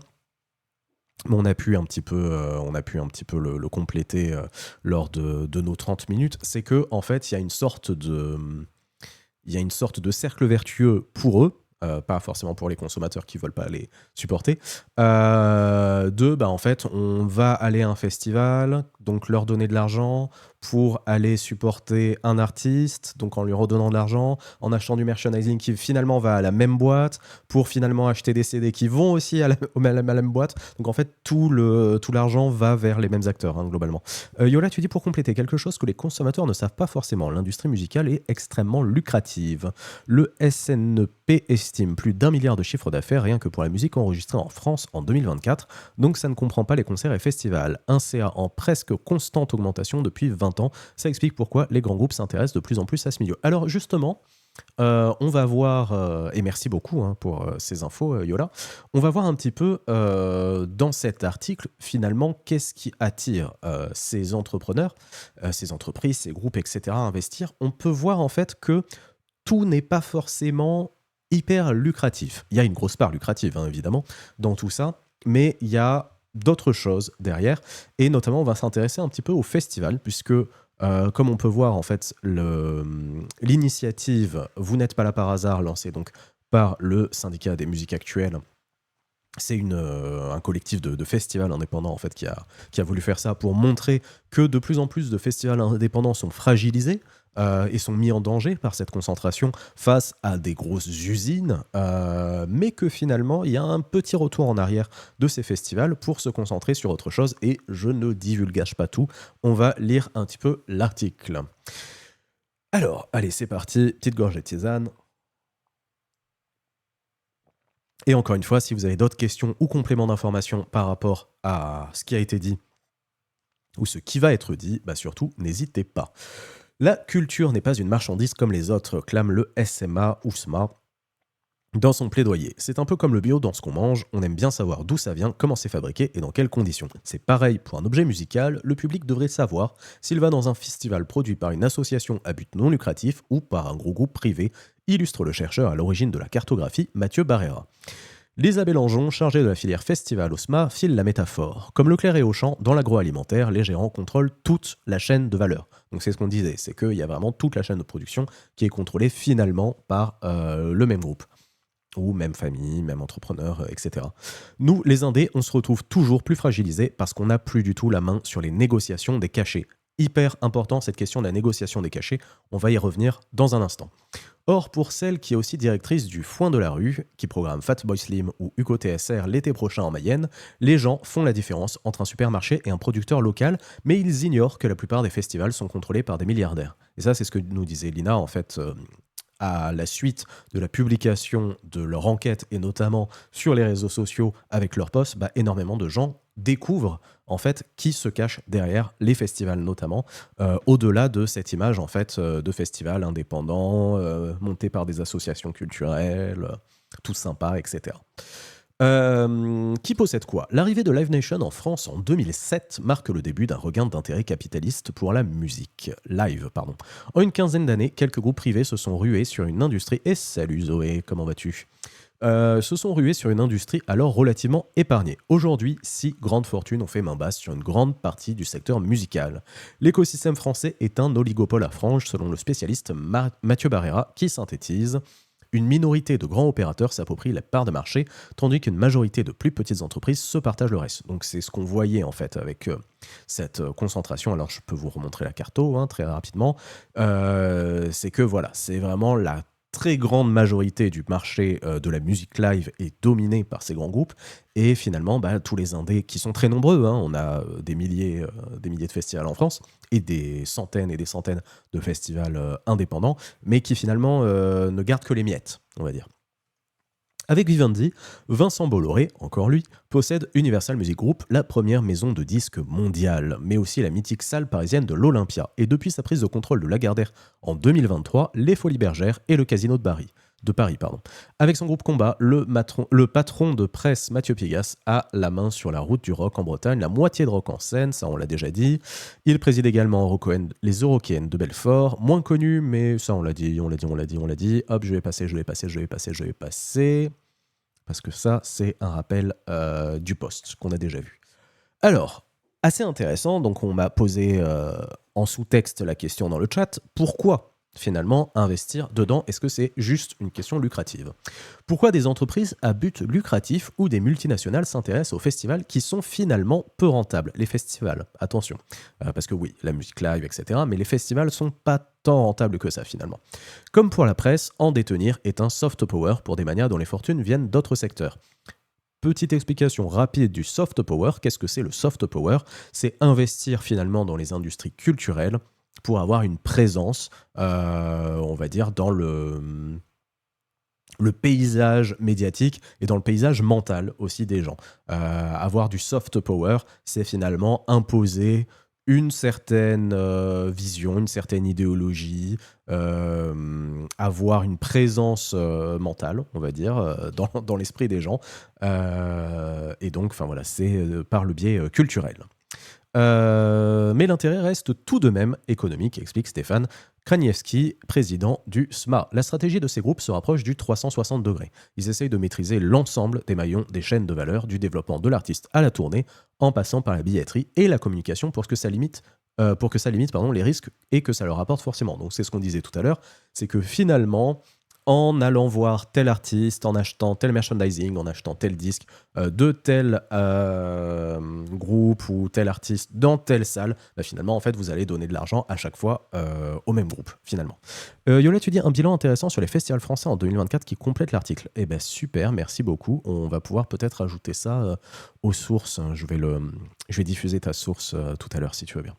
Speaker 1: on a pu un petit peu le compléter lors de nos 30 minutes, c'est que en fait, il y a une sorte de cercle vertueux pour eux, pas forcément pour les consommateurs qui veulent pas les supporter, en fait, on va aller à un festival, donc leur donner de l'argent pour aller supporter un artiste, donc en lui redonnant de l'argent, en achetant du merchandising qui finalement va à la même boîte, pour finalement acheter des CD qui vont aussi à la même boîte. Donc en fait, tout l'argent va vers les mêmes acteurs, globalement. Yola, tu dis pour compléter quelque chose que les consommateurs ne savent pas forcément. L'industrie musicale est extrêmement lucrative. Le SNP estime plus d'1 milliard de chiffre d'affaires rien que pour la musique enregistrée en France en 2024. Donc ça ne comprend pas les concerts et festivals. Un CA en presque constante augmentation depuis 20 ans. Ça explique pourquoi les grands groupes s'intéressent de plus en plus à ce milieu. Alors justement, on va voir, et merci beaucoup pour ces infos, Yola, on va voir un petit peu dans cet article, finalement, qu'est-ce qui attire ces entrepreneurs, ces entreprises, ces groupes, etc. à investir. On peut voir en fait que tout n'est pas forcément hyper lucratif. Il y a une grosse part lucrative, évidemment, dans tout ça, mais il y a d'autres choses derrière, et notamment on va s'intéresser un petit peu au festival, puisque comme on peut voir en fait l'initiative Vous n'êtes pas là par hasard, lancée donc par le syndicat des musiques actuelles. C'est un collectif de festivals indépendants en fait qui a voulu faire ça pour montrer que de plus en plus de festivals indépendants sont fragilisés et sont mis en danger par cette concentration face à des grosses usines, mais que finalement il y a un petit retour en arrière de ces festivals pour se concentrer sur autre chose, et je ne divulgage pas tout, on va lire un petit peu l'article. Alors, allez, c'est parti, petite gorgée de tisane. Et encore une fois, si vous avez d'autres questions ou compléments d'information par rapport à ce qui a été dit ou ce qui va être dit, surtout, n'hésitez pas. La culture n'est pas une marchandise comme les autres, clame le SMA, dans son plaidoyer. C'est un peu comme le bio dans ce qu'on mange, on aime bien savoir d'où ça vient, comment c'est fabriqué et dans quelles conditions. C'est pareil pour un objet musical, le public devrait savoir s'il va dans un festival produit par une association à but non lucratif ou par un gros groupe privé, illustre le chercheur à l'origine de la cartographie Mathieu Barrera. Lisa Bélangeon, chargée de la filière festival au SMA, file la métaphore. Comme Leclerc et Auchan, dans l'agroalimentaire, les gérants contrôlent toute la chaîne de valeur. Donc c'est ce qu'on disait, c'est qu'il y a vraiment toute la chaîne de production qui est contrôlée finalement par le même groupe ou même famille, même entrepreneur, etc. Nous, les indés, on se retrouve toujours plus fragilisés parce qu'on n'a plus du tout la main sur les négociations des cachets. Hyper important cette question de la négociation des cachets, on va y revenir dans un instant. Or, pour celle qui est aussi directrice du Foin de la Rue, qui programme Fatboy Slim ou Hugo TSR l'été prochain en Mayenne, les gens font la différence entre un supermarché et un producteur local, mais ils ignorent que la plupart des festivals sont contrôlés par des milliardaires. Et ça, c'est ce que nous disait Lina, en fait, à la suite de la publication de leur enquête, et notamment sur les réseaux sociaux avec leur post, énormément de gens découvrent en fait qui se cache derrière les festivals notamment, au-delà de cette image en fait de festivals indépendants, montés par des associations culturelles, tout sympa, etc. Qui possède quoi? L'arrivée de Live Nation en France en 2007 marque le début d'un regain d'intérêt capitaliste pour la musique. Live, pardon. En une quinzaine d'années, quelques groupes privés se sont rués sur une industrie... Et salut Zoé, comment vas-tu? Se sont rués sur une industrie alors relativement épargnée. Aujourd'hui, 6 grandes fortunes ont fait main basse sur une grande partie du secteur musical. L'écosystème français est un oligopole à franges, selon le spécialiste Mathieu Barrera, qui synthétise: une minorité de grands opérateurs s'approprie la part de marché, tandis qu'une majorité de plus petites entreprises se partagent le reste. Donc c'est ce qu'on voyait en fait avec cette concentration. Alors je peux vous remontrer la carto très rapidement. C'est que voilà, c'est vraiment la très grande majorité du marché de la musique live est dominée par ces grands groupes, et finalement tous les indés qui sont très nombreux, on a des milliers de festivals en France et des centaines de festivals indépendants, mais qui finalement ne gardent que les miettes, on va dire. Avec Vivendi, Vincent Bolloré, encore lui, possède Universal Music Group, la première maison de disques mondiale, mais aussi la mythique salle parisienne de l'Olympia, et depuis sa prise de contrôle de Lagardère en 2023, les Folies Bergères et le Casino de Paris. Avec son groupe Combat, le patron de presse Mathieu Pigas a la main sur la route du rock en Bretagne, la moitié de Rock en Seine, ça on l'a déjà dit. Il préside également les Eurokéennes de Belfort, moins connu, mais ça on l'a dit. Hop, je vais passer. Parce que ça, c'est un rappel du post qu'on a déjà vu. Alors, assez intéressant, donc on m'a posé en sous-texte la question dans le chat, pourquoi finalement investir dedans? Est-ce que c'est juste une question lucrative? Pourquoi des entreprises à but lucratif ou des multinationales s'intéressent aux festivals qui sont finalement peu rentables? Les festivals, attention, parce que oui, la musique live, etc., mais les festivals sont pas tant rentables que ça finalement. Comme pour la presse, en détenir est un soft power pour des manias dont les fortunes viennent d'autres secteurs. Petite explication rapide du soft power. Qu'est-ce que c'est le soft power? C'est investir finalement dans les industries culturelles pour avoir une présence, on va dire, dans le paysage médiatique et dans le paysage mental aussi des gens. Avoir du soft power, c'est finalement imposer une certaine vision, une certaine idéologie, avoir une présence mentale, on va dire, dans l'esprit des gens. Et donc, voilà, c'est par le biais culturel. Mais l'intérêt reste tout de même économique, explique Stéphane Kraniewski, président du SMA. La stratégie de ces groupes se rapproche du 360 degrés. Ils essayent de maîtriser l'ensemble des maillons des chaînes de valeur, du développement de l'artiste à la tournée, en passant par la billetterie et la communication pour que ça limite les risques et que ça leur apporte forcément. Donc c'est ce qu'on disait tout à l'heure, c'est que finalement, en allant voir tel artiste, en achetant tel merchandising, en achetant tel disque de tel groupe ou tel artiste dans telle salle, finalement, en fait, vous allez donner de l'argent à chaque fois au même groupe, finalement. Yola, tu dis un bilan intéressant sur les festivals français en 2024 qui complète l'article. Eh bien, super, merci beaucoup. On va pouvoir peut-être ajouter ça aux sources. Je vais diffuser ta source tout à l'heure, si tu veux bien.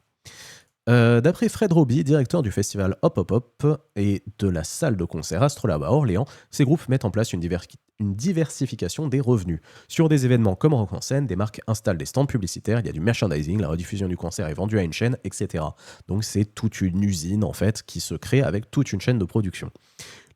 Speaker 1: D'après Fred Roby, directeur du festival Hop Hop Hop et de la salle de concert Astrolabe à Orléans, ces groupes mettent en place une une diversification des revenus. Sur des événements comme Rock en scène, des marques installent des stands publicitaires, il y a du merchandising, la rediffusion du concert est vendue à une chaîne, etc. Donc c'est toute une usine en fait qui se crée avec toute une chaîne de production.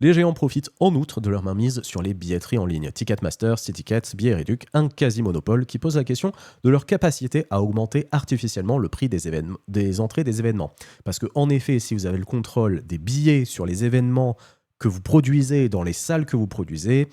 Speaker 1: Les géants profitent en outre de leur mainmise sur les billetteries en ligne. Ticketmaster, Ctickets, Billets Réduc, un quasi-monopole qui pose la question de leur capacité à augmenter artificiellement le prix des entrées des événements. Parce que en effet, si vous avez le contrôle des billets sur les événements que vous produisez dans les salles que vous produisez,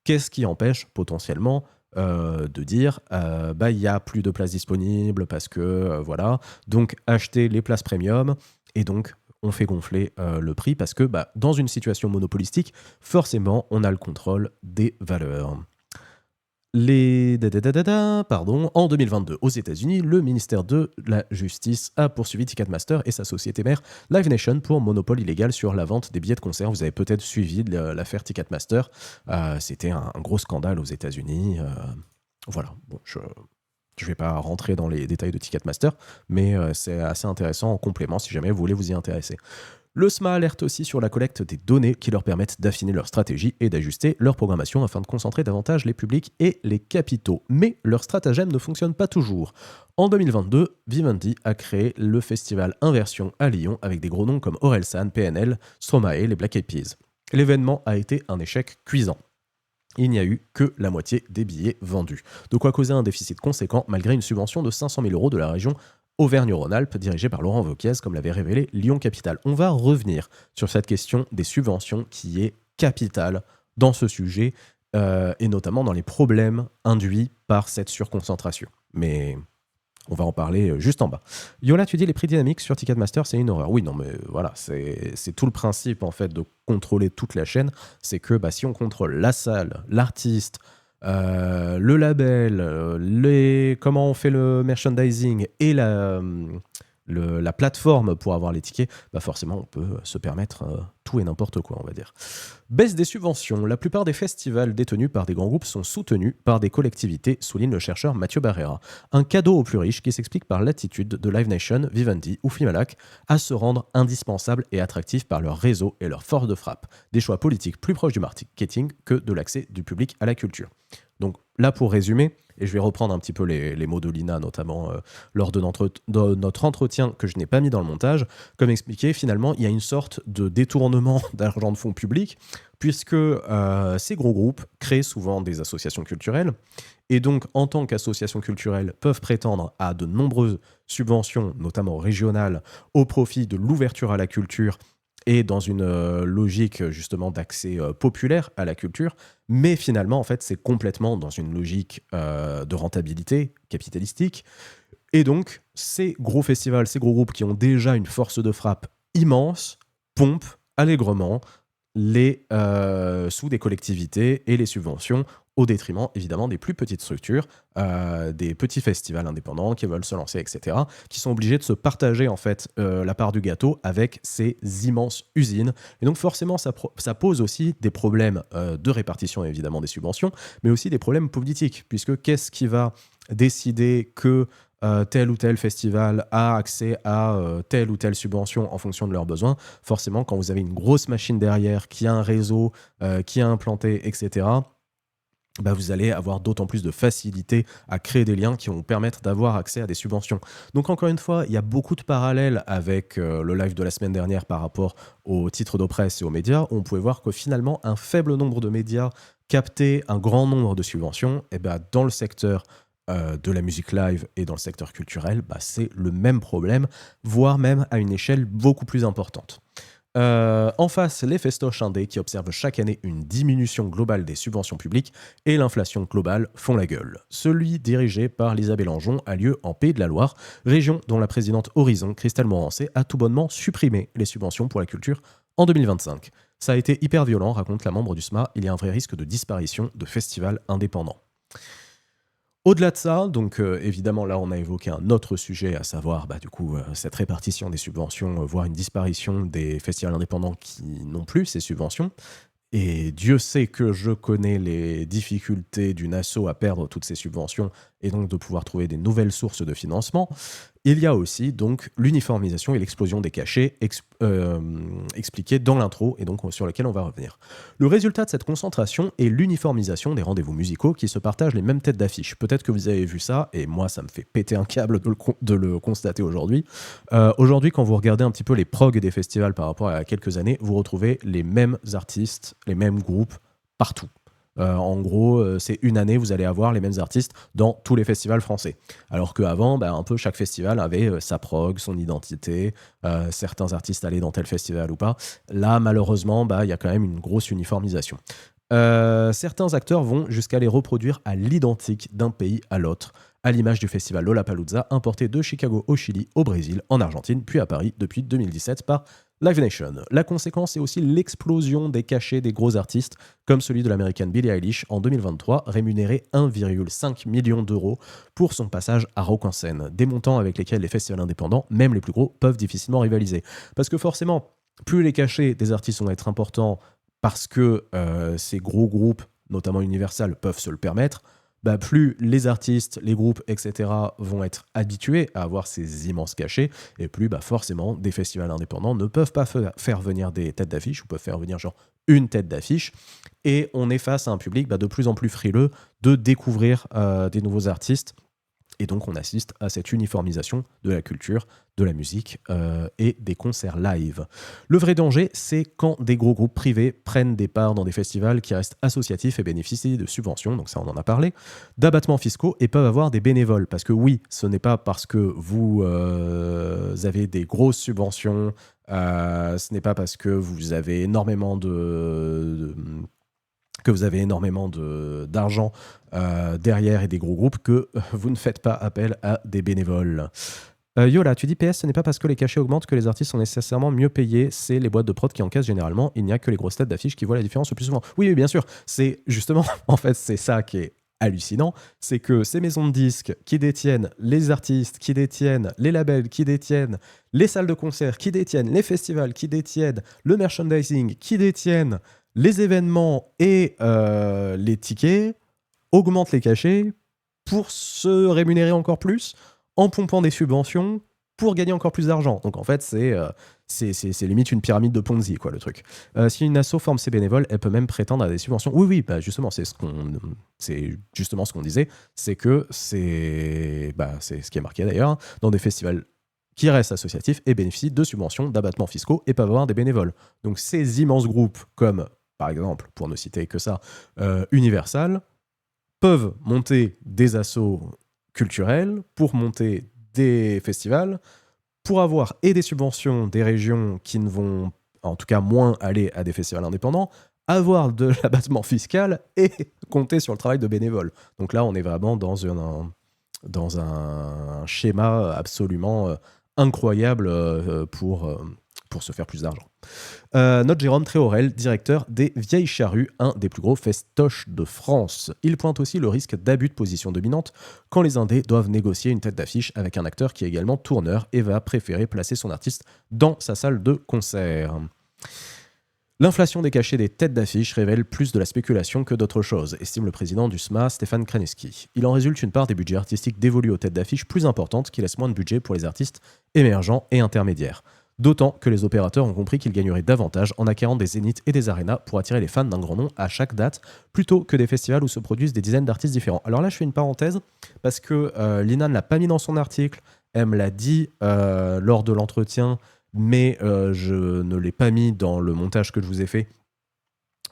Speaker 1: qu'est-ce qui empêche potentiellement de dire il y a plus de places disponibles parce que voilà, donc achetez les places premium et donc on fait gonfler le prix parce que dans une situation monopolistique, forcément, on a le contrôle des valeurs. En 2022, aux États-Unis, le ministère de la Justice a poursuivi Ticketmaster et sa société mère Live Nation pour monopole illégal sur la vente des billets de concert. Vous avez peut-être suivi l'affaire Ticketmaster. C'était un gros scandale aux États-Unis. Voilà. Bon, je ne vais pas rentrer dans les détails de Ticketmaster, mais c'est assez intéressant en complément si jamais vous voulez vous y intéresser. Le SMA alerte aussi sur la collecte des données qui leur permettent d'affiner leur stratégie et d'ajuster leur programmation afin de concentrer davantage les publics et les capitaux. Mais leur stratagème ne fonctionne pas toujours. En 2022, Vivendi a créé le festival Inversion à Lyon avec des gros noms comme Orelsan, PNL, Stromae, les Black Eyed Peas. L'événement a été un échec cuisant. Il n'y a eu que la moitié des billets vendus. De quoi causer un déficit conséquent malgré une subvention de 500 000 € de la région Auvergne-Rhône-Alpes dirigée par Laurent Wauquiez, comme l'avait révélé Lyon Capital. On va revenir sur cette question des subventions qui est capitale dans ce sujet et notamment dans les problèmes induits par cette surconcentration. Mais on va en parler juste en bas. Yola, tu dis les prix dynamiques sur Ticketmaster, c'est une horreur. Oui, non, mais voilà, c'est tout le principe en fait de contrôler toute la chaîne. C'est que si on contrôle la salle, l'artiste, le label, comment on fait le merchandising et la plateforme pour avoir les tickets, forcément on peut se permettre tout et n'importe quoi, on va dire. Baisse des subventions. La plupart des festivals détenus par des grands groupes sont soutenus par des collectivités, souligne le chercheur Mathieu Barrera. Un cadeau aux plus riches qui s'explique par l'attitude de Live Nation, Vivendi ou Flimalak à se rendre indispensables et attractifs par leur réseau et leur force de frappe. Des choix politiques plus proches du marketing que de l'accès du public à la culture. Donc là, pour résumer, et je vais reprendre un petit peu les mots de Lina, notamment lors de notre entretien que je n'ai pas mis dans le montage, comme expliqué, finalement, il y a une sorte de détournement d'argent de fonds publics, puisque ces gros groupes créent souvent des associations culturelles, et donc en tant qu'associations culturelles peuvent prétendre à de nombreuses subventions, notamment régionales, au profit de l'ouverture à la culture et dans une logique justement d'accès populaire à la culture, mais finalement en fait c'est complètement dans une logique de rentabilité capitalistique, et donc ces gros festivals, ces gros groupes qui ont déjà une force de frappe immense, pompent allègrement les sous des collectivités et les subventions au détriment évidemment des plus petites structures, des petits festivals indépendants qui veulent se lancer, etc., qui sont obligés de se partager en fait la part du gâteau avec ces immenses usines. Et donc forcément, ça pose aussi des problèmes de répartition évidemment des subventions, mais aussi des problèmes politiques, puisque qu'est-ce qui va décider que tel ou tel festival a accès à telle ou telle subvention en fonction de leurs besoins? Forcément, quand vous avez une grosse machine derrière, qui a un réseau, qui a implanté, etc., vous allez avoir d'autant plus de facilité à créer des liens qui vont vous permettre d'avoir accès à des subventions. Donc encore une fois, il y a beaucoup de parallèles avec le live de la semaine dernière par rapport aux titres de presse et aux médias, où on pouvait voir que finalement, un faible nombre de médias captaient un grand nombre de subventions. Et dans le secteur de la musique live et dans le secteur culturel, c'est le même problème, voire même à une échelle beaucoup plus importante. En face, les festoches indés qui observent chaque année une diminution globale des subventions publiques et l'inflation globale font la gueule. Celui dirigé par Lisa Bélangeon a lieu en Pays de la Loire, région dont la présidente Horizon, Christelle Morancé, a tout bonnement supprimé les subventions pour la culture en 2025. Ça a été hyper violent, raconte la membre du SMA, il y a un vrai risque de disparition de festivals indépendants. Au-delà de ça, donc évidemment là on a évoqué un autre sujet, à savoir cette répartition des subventions, voire une disparition des festivals indépendants qui n'ont plus ces subventions. Et Dieu sait que je connais les difficultés d'une asso à perdre toutes ces subventions et donc de pouvoir trouver des nouvelles sources de financement. Il y a aussi donc l'uniformisation et l'explosion des cachets expliqués dans l'intro et donc sur lequel on va revenir. Le résultat de cette concentration est l'uniformisation des rendez-vous musicaux qui se partagent les mêmes têtes d'affiche. Peut-être que vous avez vu ça, et moi ça me fait péter un câble de le constater aujourd'hui. Aujourd'hui, quand vous regardez un petit peu les progs des festivals par rapport à quelques années, vous retrouvez les mêmes artistes, les mêmes groupes partout. En gros, c'est une année, vous allez avoir les mêmes artistes dans tous les festivals français. Alors qu'avant, un peu chaque festival avait sa prog, son identité, certains artistes allaient dans tel festival ou pas. Là, malheureusement, il y a quand même une grosse uniformisation. Certains acteurs vont jusqu'à les reproduire à l'identique d'un pays à l'autre, à l'image du festival Lollapalooza, importé de Chicago au Chili, au Brésil, en Argentine, puis à Paris depuis 2017 par Live Nation. La conséquence est aussi l'explosion des cachets des gros artistes, comme celui de l'américaine Billie Eilish en 2023, rémunéré 1,5 million d'euros pour son passage à Rock en Seine. Des montants avec lesquels les festivals indépendants, même les plus gros, peuvent difficilement rivaliser. Parce que forcément, plus les cachets des artistes vont être importants parce que ces gros groupes, notamment Universal, peuvent se le permettre, plus les artistes, les groupes, etc. vont être habitués à avoir ces immenses cachets, et plus forcément des festivals indépendants ne peuvent pas faire venir des têtes d'affiche, ou peuvent faire venir genre une tête d'affiche, et on est face à un public de plus en plus frileux de découvrir des nouveaux artistes. Et donc, on assiste à cette uniformisation de la culture, de la musique et des concerts live. Le vrai danger, c'est quand des gros groupes privés prennent des parts dans des festivals qui restent associatifs et bénéficient de subventions, donc ça on en a parlé, d'abattements fiscaux et peuvent avoir des bénévoles. Parce que oui, ce n'est pas parce que vous avez des grosses subventions, ce n'est pas parce que vous avez énormément d'argent derrière et des gros groupes que vous ne faites pas appel à des bénévoles. Yola, tu dis PS, ce n'est pas parce que les cachets augmentent que les artistes sont nécessairement mieux payés, c'est les boîtes de prod qui encaissent généralement, il n'y a que les grosses têtes d'affiches qui voient la différence le plus souvent. Oui, bien sûr, c'est justement, en fait, c'est ça qui est hallucinant, c'est que ces maisons de disques qui détiennent les artistes, qui détiennent les labels, qui détiennent les salles de concert, qui détiennent les festivals, qui détiennent le merchandising, qui détiennent les événements et les tickets, augmentent les cachets pour se rémunérer encore plus en pompant des subventions pour gagner encore plus d'argent. Donc en fait, c'est limite une pyramide de Ponzi, quoi, le truc. Si une asso forme ses bénévoles, elle peut même prétendre à des subventions. Oui, justement, c'est justement ce qu'on disait, c'est que c'est ce qui est marqué d'ailleurs, dans des festivals qui restent associatifs et bénéficient de subventions, d'abattements fiscaux et peuvent avoir des bénévoles. Donc ces immenses groupes comme, par exemple, pour ne citer que ça, Universal, peuvent monter des assos culturels pour monter des festivals, pour avoir et des subventions des régions qui ne vont en tout cas moins aller à des festivals indépendants, avoir de l'abattement fiscal et compter sur le travail de bénévoles. Donc là, on est vraiment dans un schéma absolument incroyable pour se faire plus d'argent. Notre Jérôme Tréorel, directeur des Vieilles Charrues, un des plus gros festoches de France. Il pointe aussi le risque d'abus de position dominante quand les indés doivent négocier une tête d'affiche avec un acteur qui est également tourneur et va préférer placer son artiste dans sa salle de concert. L'inflation des cachets des têtes d'affiche révèle plus de la spéculation que d'autres choses, estime le président du SMA, Stéphane Kraneski. Il en résulte une part des budgets artistiques dévolus aux têtes d'affiche plus importante qui laisse moins de budget pour les artistes émergents et intermédiaires. D'autant que les opérateurs ont compris qu'ils gagneraient davantage en acquérant des zéniths et des arénas pour attirer les fans d'un grand nom à chaque date, plutôt que des festivals où se produisent des dizaines d'artistes différents. Alors là, je fais une parenthèse, parce que Lina ne l'a pas mis dans son article, elle me l'a dit lors de l'entretien, mais je ne l'ai pas mis dans le montage que je vous ai fait,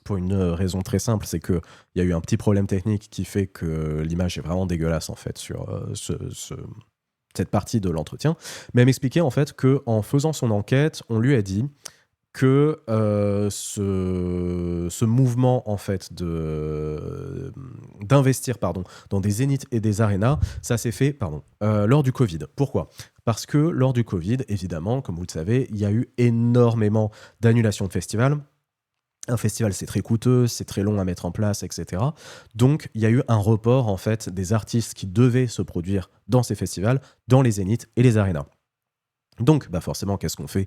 Speaker 1: pour une raison très simple, c'est qu'il y a eu un petit problème technique qui fait que l'image est vraiment dégueulasse en fait sur cette partie de l'entretien, mais elle m'expliquait en fait qu'en faisant son enquête, on lui a dit que ce mouvement en fait d'investir dans des zéniths et des arénas, ça s'est fait lors du Covid. Pourquoi ? Parce que lors du Covid, évidemment, comme vous le savez, il y a eu énormément d'annulations de festivals. Un festival, c'est très coûteux, c'est très long à mettre en place, etc. Donc, il y a eu un report, en fait, des artistes qui devaient se produire dans ces festivals, dans les zéniths et les arénas. Donc, forcément, qu'est-ce qu'on fait ?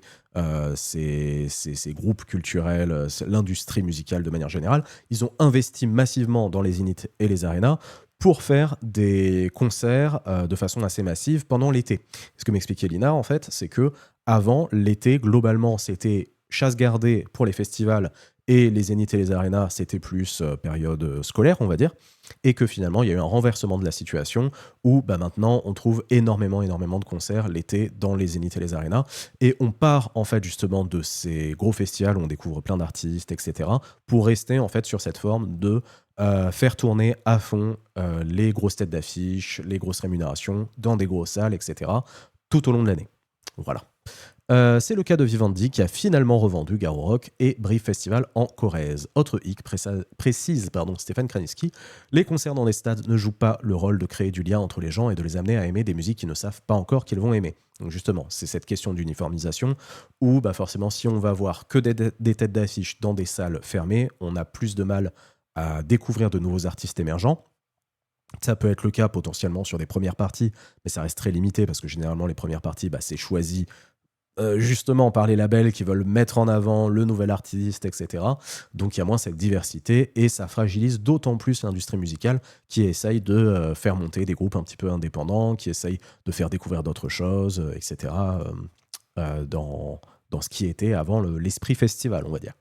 Speaker 1: Ces groupes culturels, l'industrie musicale de manière générale, ils ont investi massivement dans les zéniths et les arénas pour faire des concerts de façon assez massive pendant l'été. Ce que m'expliquait Lina, en fait, c'est que avant l'été, globalement, c'était chasse gardée pour les festivals et les zéniths et les arénas, c'était plus période scolaire, on va dire, et que finalement, il y a eu un renversement de la situation où maintenant, on trouve énormément de concerts l'été dans les zéniths et les arénas, et on part en fait justement de ces gros festivals où on découvre plein d'artistes, etc., pour rester en fait sur cette forme de faire tourner à fond les grosses têtes d'affiche, les grosses rémunérations dans des grosses salles, etc., tout au long de l'année. Voilà. C'est le cas de Vivendi qui a finalement revendu Garo Rock et Brief Festival en Corrèze. Autre hic, précise Stéphane Kraniski, les concerts dans les stades ne jouent pas le rôle de créer du lien entre les gens et de les amener à aimer des musiques qu'ils ne savent pas encore qu'ils vont aimer. Donc justement, c'est cette question d'uniformisation où forcément si on va voir que des têtes d'affiche dans des salles fermées, on a plus de mal à découvrir de nouveaux artistes émergents. Ça peut être le cas potentiellement sur des premières parties, mais ça reste très limité parce que généralement les premières parties, c'est choisi justement par les labels qui veulent mettre en avant le nouvel artiste, etc. Donc il y a moins cette diversité et ça fragilise d'autant plus l'industrie musicale qui essaye de faire monter des groupes un petit peu indépendants, qui essayent de faire découvrir d'autres choses, etc. Dans ce qui était avant l'esprit festival, on va dire.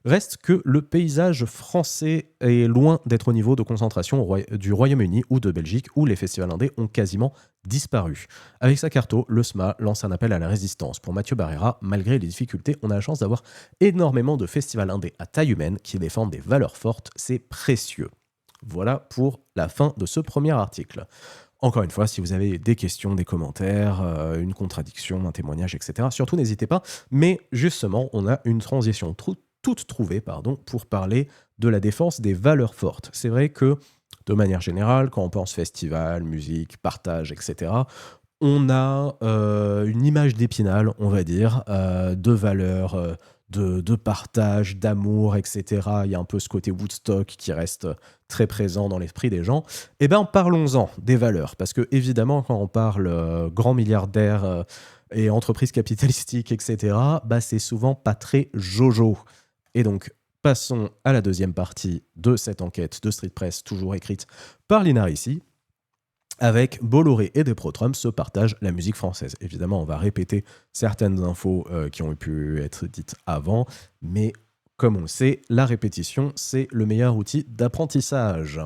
Speaker 1: Reste que le paysage français est loin d'être au niveau de concentration du Royaume-Uni ou de Belgique, où les festivals indés ont quasiment disparu. Avec sa carto, le SMA lance un appel à la résistance. Pour Mathieu Barrera, malgré les difficultés, on a la chance d'avoir énormément de festivals indés à taille humaine qui défendent des valeurs fortes, c'est précieux. Voilà pour la fin de ce premier article. Encore une fois, si vous avez des questions, des commentaires, une contradiction, un témoignage, etc., surtout n'hésitez pas. Mais justement, on a une transition toute trouvée pour parler de la défense des valeurs fortes. C'est vrai que, de manière générale, quand on pense festival, musique, partage, etc., on a une image d'Épinal, on va dire, de valeurs, de partage, d'amour, etc. Il y a un peu ce côté Woodstock qui reste très présent dans l'esprit des gens. Eh bien, parlons-en des valeurs, parce que évidemment, quand on parle grand milliardaire et entreprise capitalistique, etc., c'est souvent pas très jojo. Et donc, passons à la deuxième partie de cette enquête de Street Press, toujours écrite par Lina Ricci, avec Bolloré et Desprotrum se partagent la musique française. Évidemment, on va répéter certaines infos qui ont pu être dites avant, mais comme on le sait, la répétition, c'est le meilleur outil d'apprentissage.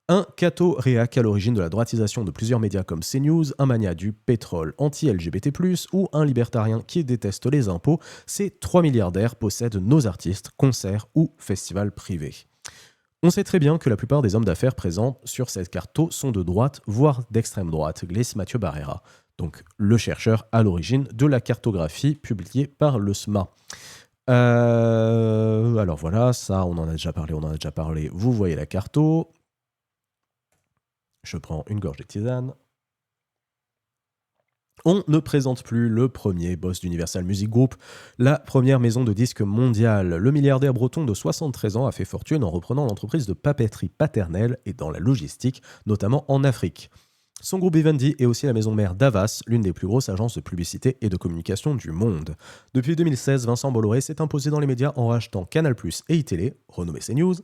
Speaker 1: Un catho réac à l'origine de la droitisation de plusieurs médias comme CNews, un mania du pétrole anti-LGBT+, ou un libertarien qui déteste les impôts, ces 3 milliardaires possèdent nos artistes, concerts ou festivals privés. On sait très bien que la plupart des hommes d'affaires présents sur cette carto sont de droite, voire d'extrême droite, glisse Mathieu Barrera, donc le chercheur à l'origine de la cartographie publiée par le SMA. Alors voilà, ça on en a déjà parlé, vous voyez la carto. Je prends une gorge de tisane. On ne présente plus le premier boss d'Universal Music Group, la première maison de disques mondiale. Le milliardaire breton de 73 ans a fait fortune en reprenant l'entreprise de papeterie paternelle et dans la logistique, notamment en Afrique. Son groupe Vivendi est aussi la maison mère d'Havas, l'une des plus grosses agences de publicité et de communication du monde. Depuis 2016, Vincent Bolloré s'est imposé dans les médias en rachetant Canal+ et iTélé, renommée CNews.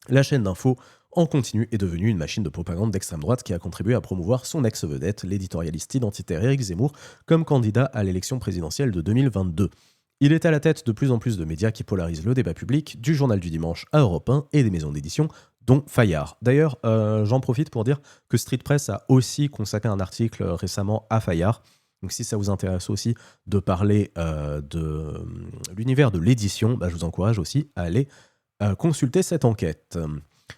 Speaker 1: La chaîne d'info en continu est devenue une machine de propagande d'extrême droite qui a contribué à promouvoir son ex-vedette, l'éditorialiste identitaire Éric Zemmour, comme candidat à l'élection présidentielle de 2022. Il est à la tête de plus en plus de médias qui polarisent le débat public, du Journal du Dimanche à Europe 1 et des maisons d'édition, dont Fayard. D'ailleurs, j'en profite pour dire que Street Press a aussi consacré un article récemment à Fayard. Donc si ça vous intéresse aussi de parler de l'univers de l'édition, je vous encourage aussi à aller consulter cette enquête.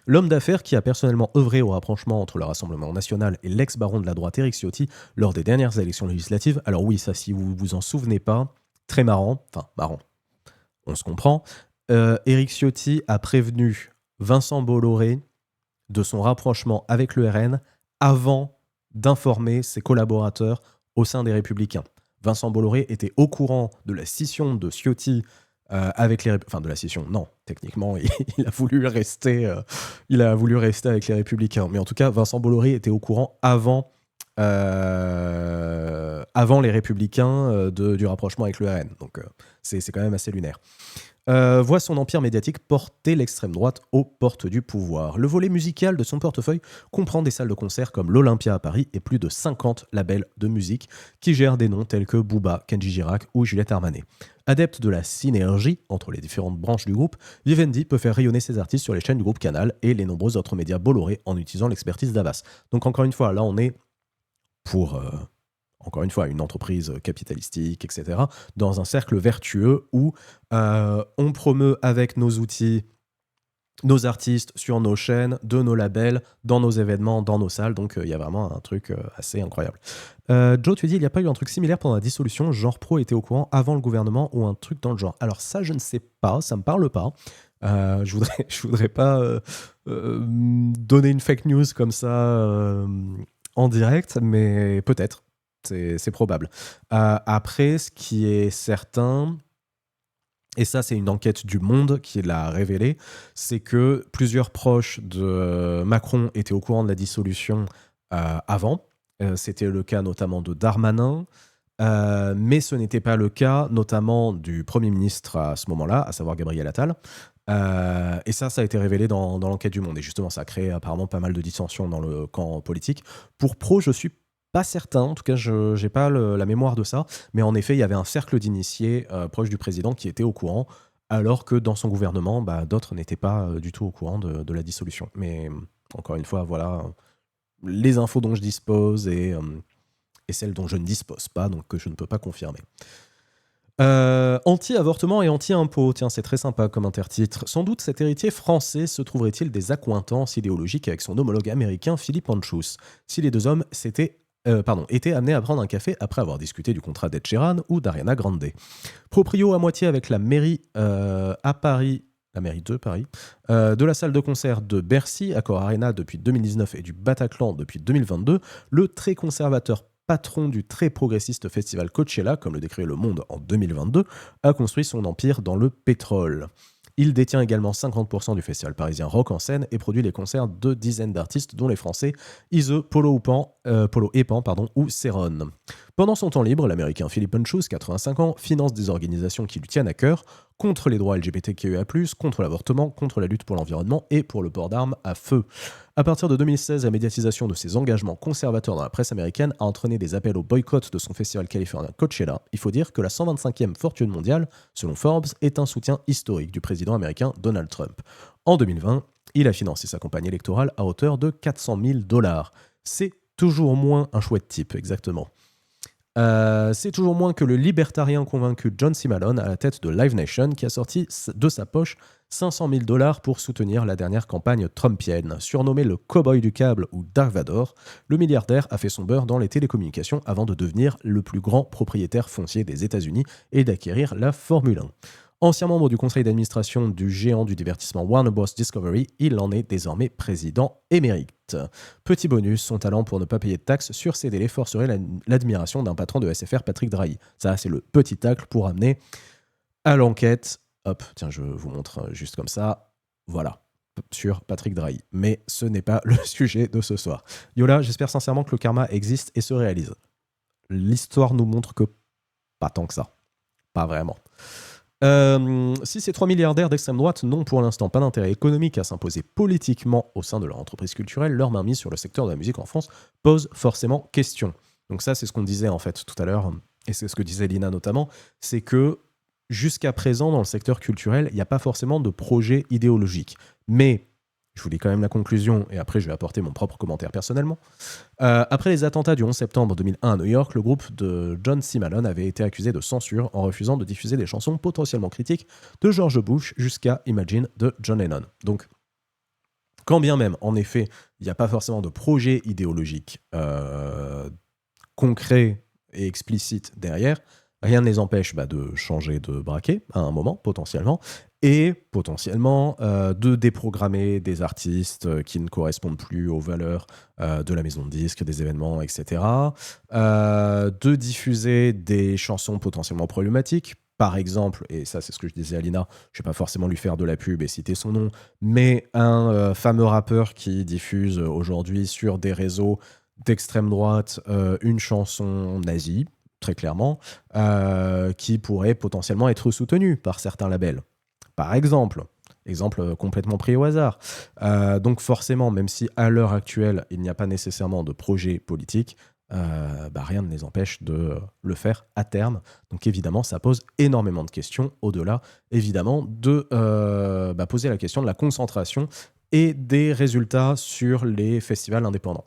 Speaker 1: L'homme d'affaires qui a personnellement œuvré au rapprochement entre le Rassemblement national et l'ex-baron de la droite Éric Ciotti lors des dernières élections législatives. Alors oui, ça, si vous vous en souvenez pas, très marrant, on se comprend. Éric Ciotti a prévenu Vincent Bolloré de son rapprochement avec le RN avant d'informer ses collaborateurs au sein des Républicains. Vincent Bolloré était au courant de la scission de Ciotti avec les de la scission, non, techniquement, il a voulu rester avec les Républicains. Mais en tout cas, Vincent Bolloré était au courant avant avant les Républicains du rapprochement avec le RN. Donc c'est quand même assez lunaire. Voit son empire médiatique porter l'extrême droite aux portes du pouvoir. Le volet musical de son portefeuille comprend des salles de concert comme l'Olympia à Paris et plus de 50 labels de musique qui gèrent des noms tels que Booba, Kenji Girac ou Juliette Armanet. Adepte de la synergie entre les différentes branches du groupe, Vivendi peut faire rayonner ses artistes sur les chaînes du groupe Canal et les nombreux autres médias Bolloré en utilisant l'expertise d'Havas. Donc encore une fois, là on est pour... encore une fois, une entreprise capitalistique, etc., dans un cercle vertueux où on promeut avec nos outils nos artistes sur nos chaînes, de nos labels, dans nos événements, dans nos salles. Donc, il y a vraiment un truc assez incroyable. Joe, tu dis, il n'y a pas eu un truc similaire pendant la dissolution, genre pro était au courant avant le gouvernement ou un truc dans le genre. Alors ça, je ne sais pas, ça ne me parle pas. Je voudrais pas donner une fake news comme ça en direct, mais peut-être. C'est probable. Après, ce qui est certain, et ça c'est une enquête du Monde qui l'a révélé, c'est que plusieurs proches de Macron étaient au courant de la dissolution avant. C'était le cas notamment de Darmanin, mais ce n'était pas le cas notamment du Premier ministre à ce moment-là, à savoir Gabriel Attal. Et ça a été révélé dans l'enquête du Monde. Et justement, ça a créé apparemment pas mal de dissensions dans le camp politique. Pour pro, je suis pas certain, en tout cas je n'ai pas la mémoire de ça, mais en effet il y avait un cercle d'initiés proche du président qui était au courant, alors que dans son gouvernement, d'autres n'étaient pas du tout au courant de la dissolution. Mais encore une fois, voilà les infos dont je dispose et celles dont je ne dispose pas, donc que je ne peux pas confirmer. Anti-avortement et anti-impôt, tiens c'est très sympa comme intertitre. Sans doute cet héritier français se trouverait-il des accointances idéologiques avec son homologue américain Philippe Anschutz, si les deux hommes étaient amenés à prendre un café après avoir discuté du contrat d'Ed Sheeran ou d'Ariana Grande. Proprio à moitié avec la mairie à Paris, la mairie de Paris, de la salle de concert de Bercy, Accor Arena depuis 2019 et du Bataclan depuis 2022, le très conservateur patron du très progressiste festival Coachella, comme le décrit Le Monde en 2022, a construit son empire dans le pétrole. Il détient également 50% du festival parisien Rock en scène et produit les concerts de dizaines d'artistes, dont les Français Ise, Polo et Pan ou Céron. Pendant son temps libre, l'américain Philippe Anschutz, 85 ans, finance des organisations qui lui tiennent à cœur, contre les droits LGBTQIA+, contre l'avortement, contre la lutte pour l'environnement et pour le port d'armes à feu. À partir de 2016, la médiatisation de ses engagements conservateurs dans la presse américaine a entraîné des appels au boycott de son festival californien Coachella. Il faut dire que la 125e fortune mondiale, selon Forbes, est un soutien historique du président américain Donald Trump. En 2020, il a financé sa campagne électorale à hauteur de 400 000 $. C'est toujours moins un chouette type, exactement. C'est toujours moins que le libertarien convaincu John C. Malone à la tête de Live Nation qui a sorti de sa poche 500 000 $ pour soutenir la dernière campagne trumpienne. Surnommé le cow-boy du câble ou Dark Vador, le milliardaire a fait son beurre dans les télécommunications avant de devenir le plus grand propriétaire foncier des États-Unis et d'acquérir la Formule 1. Ancien membre du conseil d'administration du géant du divertissement Warner Bros. Discovery, il en est désormais président émérite. Petit bonus, son talent pour ne pas payer de taxes sur ses délais forcerait l'admiration d'un patron de SFR, Patrick Drahi. Ça, c'est le petit tacle pour amener à l'enquête. Hop, tiens, je vous montre juste comme ça. Voilà, sur Patrick Drahi. Mais ce n'est pas le sujet de ce soir. Yola, j'espère sincèrement que le karma existe et se réalise. L'histoire nous montre que pas tant que ça. Pas vraiment. Si ces 3 milliardaires d'extrême droite n'ont pour l'instant pas d'intérêt économique à s'imposer politiquement au sein de leur entreprise culturelle, leur mainmise sur le secteur de la musique en France pose forcément question. Donc ça, c'est ce qu'on disait en fait tout à l'heure, et c'est ce que disait Lina notamment, c'est que jusqu'à présent, dans le secteur culturel, il n'y a pas forcément de projet idéologique. Mais, je vous lis quand même la conclusion, et après je vais apporter mon propre commentaire personnellement. Après les attentats du 11 septembre 2001 à New York, le groupe de John C. Malone avait été accusé de censure en refusant de diffuser des chansons potentiellement critiques de George Bush jusqu'à Imagine de John Lennon. Donc, quand bien même, en effet, il n'y a pas forcément de projet idéologique concret et explicite derrière, rien ne les empêche de changer de braquet à un moment, potentiellement, et potentiellement de déprogrammer des artistes qui ne correspondent plus aux valeurs de la maison de disques, des événements, etc. De diffuser des chansons potentiellement problématiques. Par exemple, et ça c'est ce que je disais à Lina, je ne vais pas forcément lui faire de la pub et citer son nom, mais un fameux rappeur qui diffuse aujourd'hui sur des réseaux d'extrême droite une chanson nazie, très clairement, qui pourraient potentiellement être soutenus par certains labels. Par exemple complètement pris au hasard. Donc forcément, même si à l'heure actuelle, il n'y a pas nécessairement de projet politique, rien ne les empêche de le faire à terme. Donc évidemment, ça pose énormément de questions, au-delà, évidemment, de poser la question de la concentration et des résultats sur les festivals indépendants.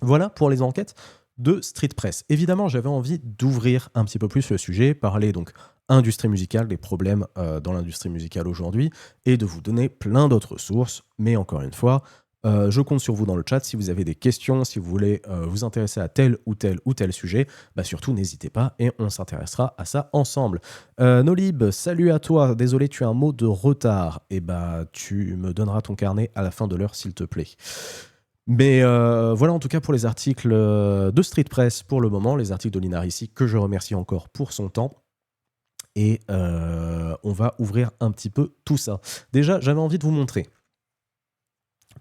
Speaker 1: Voilà pour les enquêtes de Street Press. Évidemment, j'avais envie d'ouvrir un petit peu plus le sujet, parler donc industrie musicale, des problèmes dans l'industrie musicale aujourd'hui, et de vous donner plein d'autres sources. Mais encore une fois, je compte sur vous dans le chat. Si vous avez des questions, si vous voulez vous intéresser à tel ou tel sujet, surtout n'hésitez pas et on s'intéressera à ça ensemble. Nolib, salut à toi. Désolé, tu as un mot de retard. Et tu me donneras ton carnet à la fin de l'heure, s'il te plaît. Mais voilà en tout cas pour les articles de Street Press pour le moment, les articles de Linar ici, que je remercie encore pour son temps. Et on va ouvrir un petit peu tout ça. Déjà, j'avais envie de vous montrer,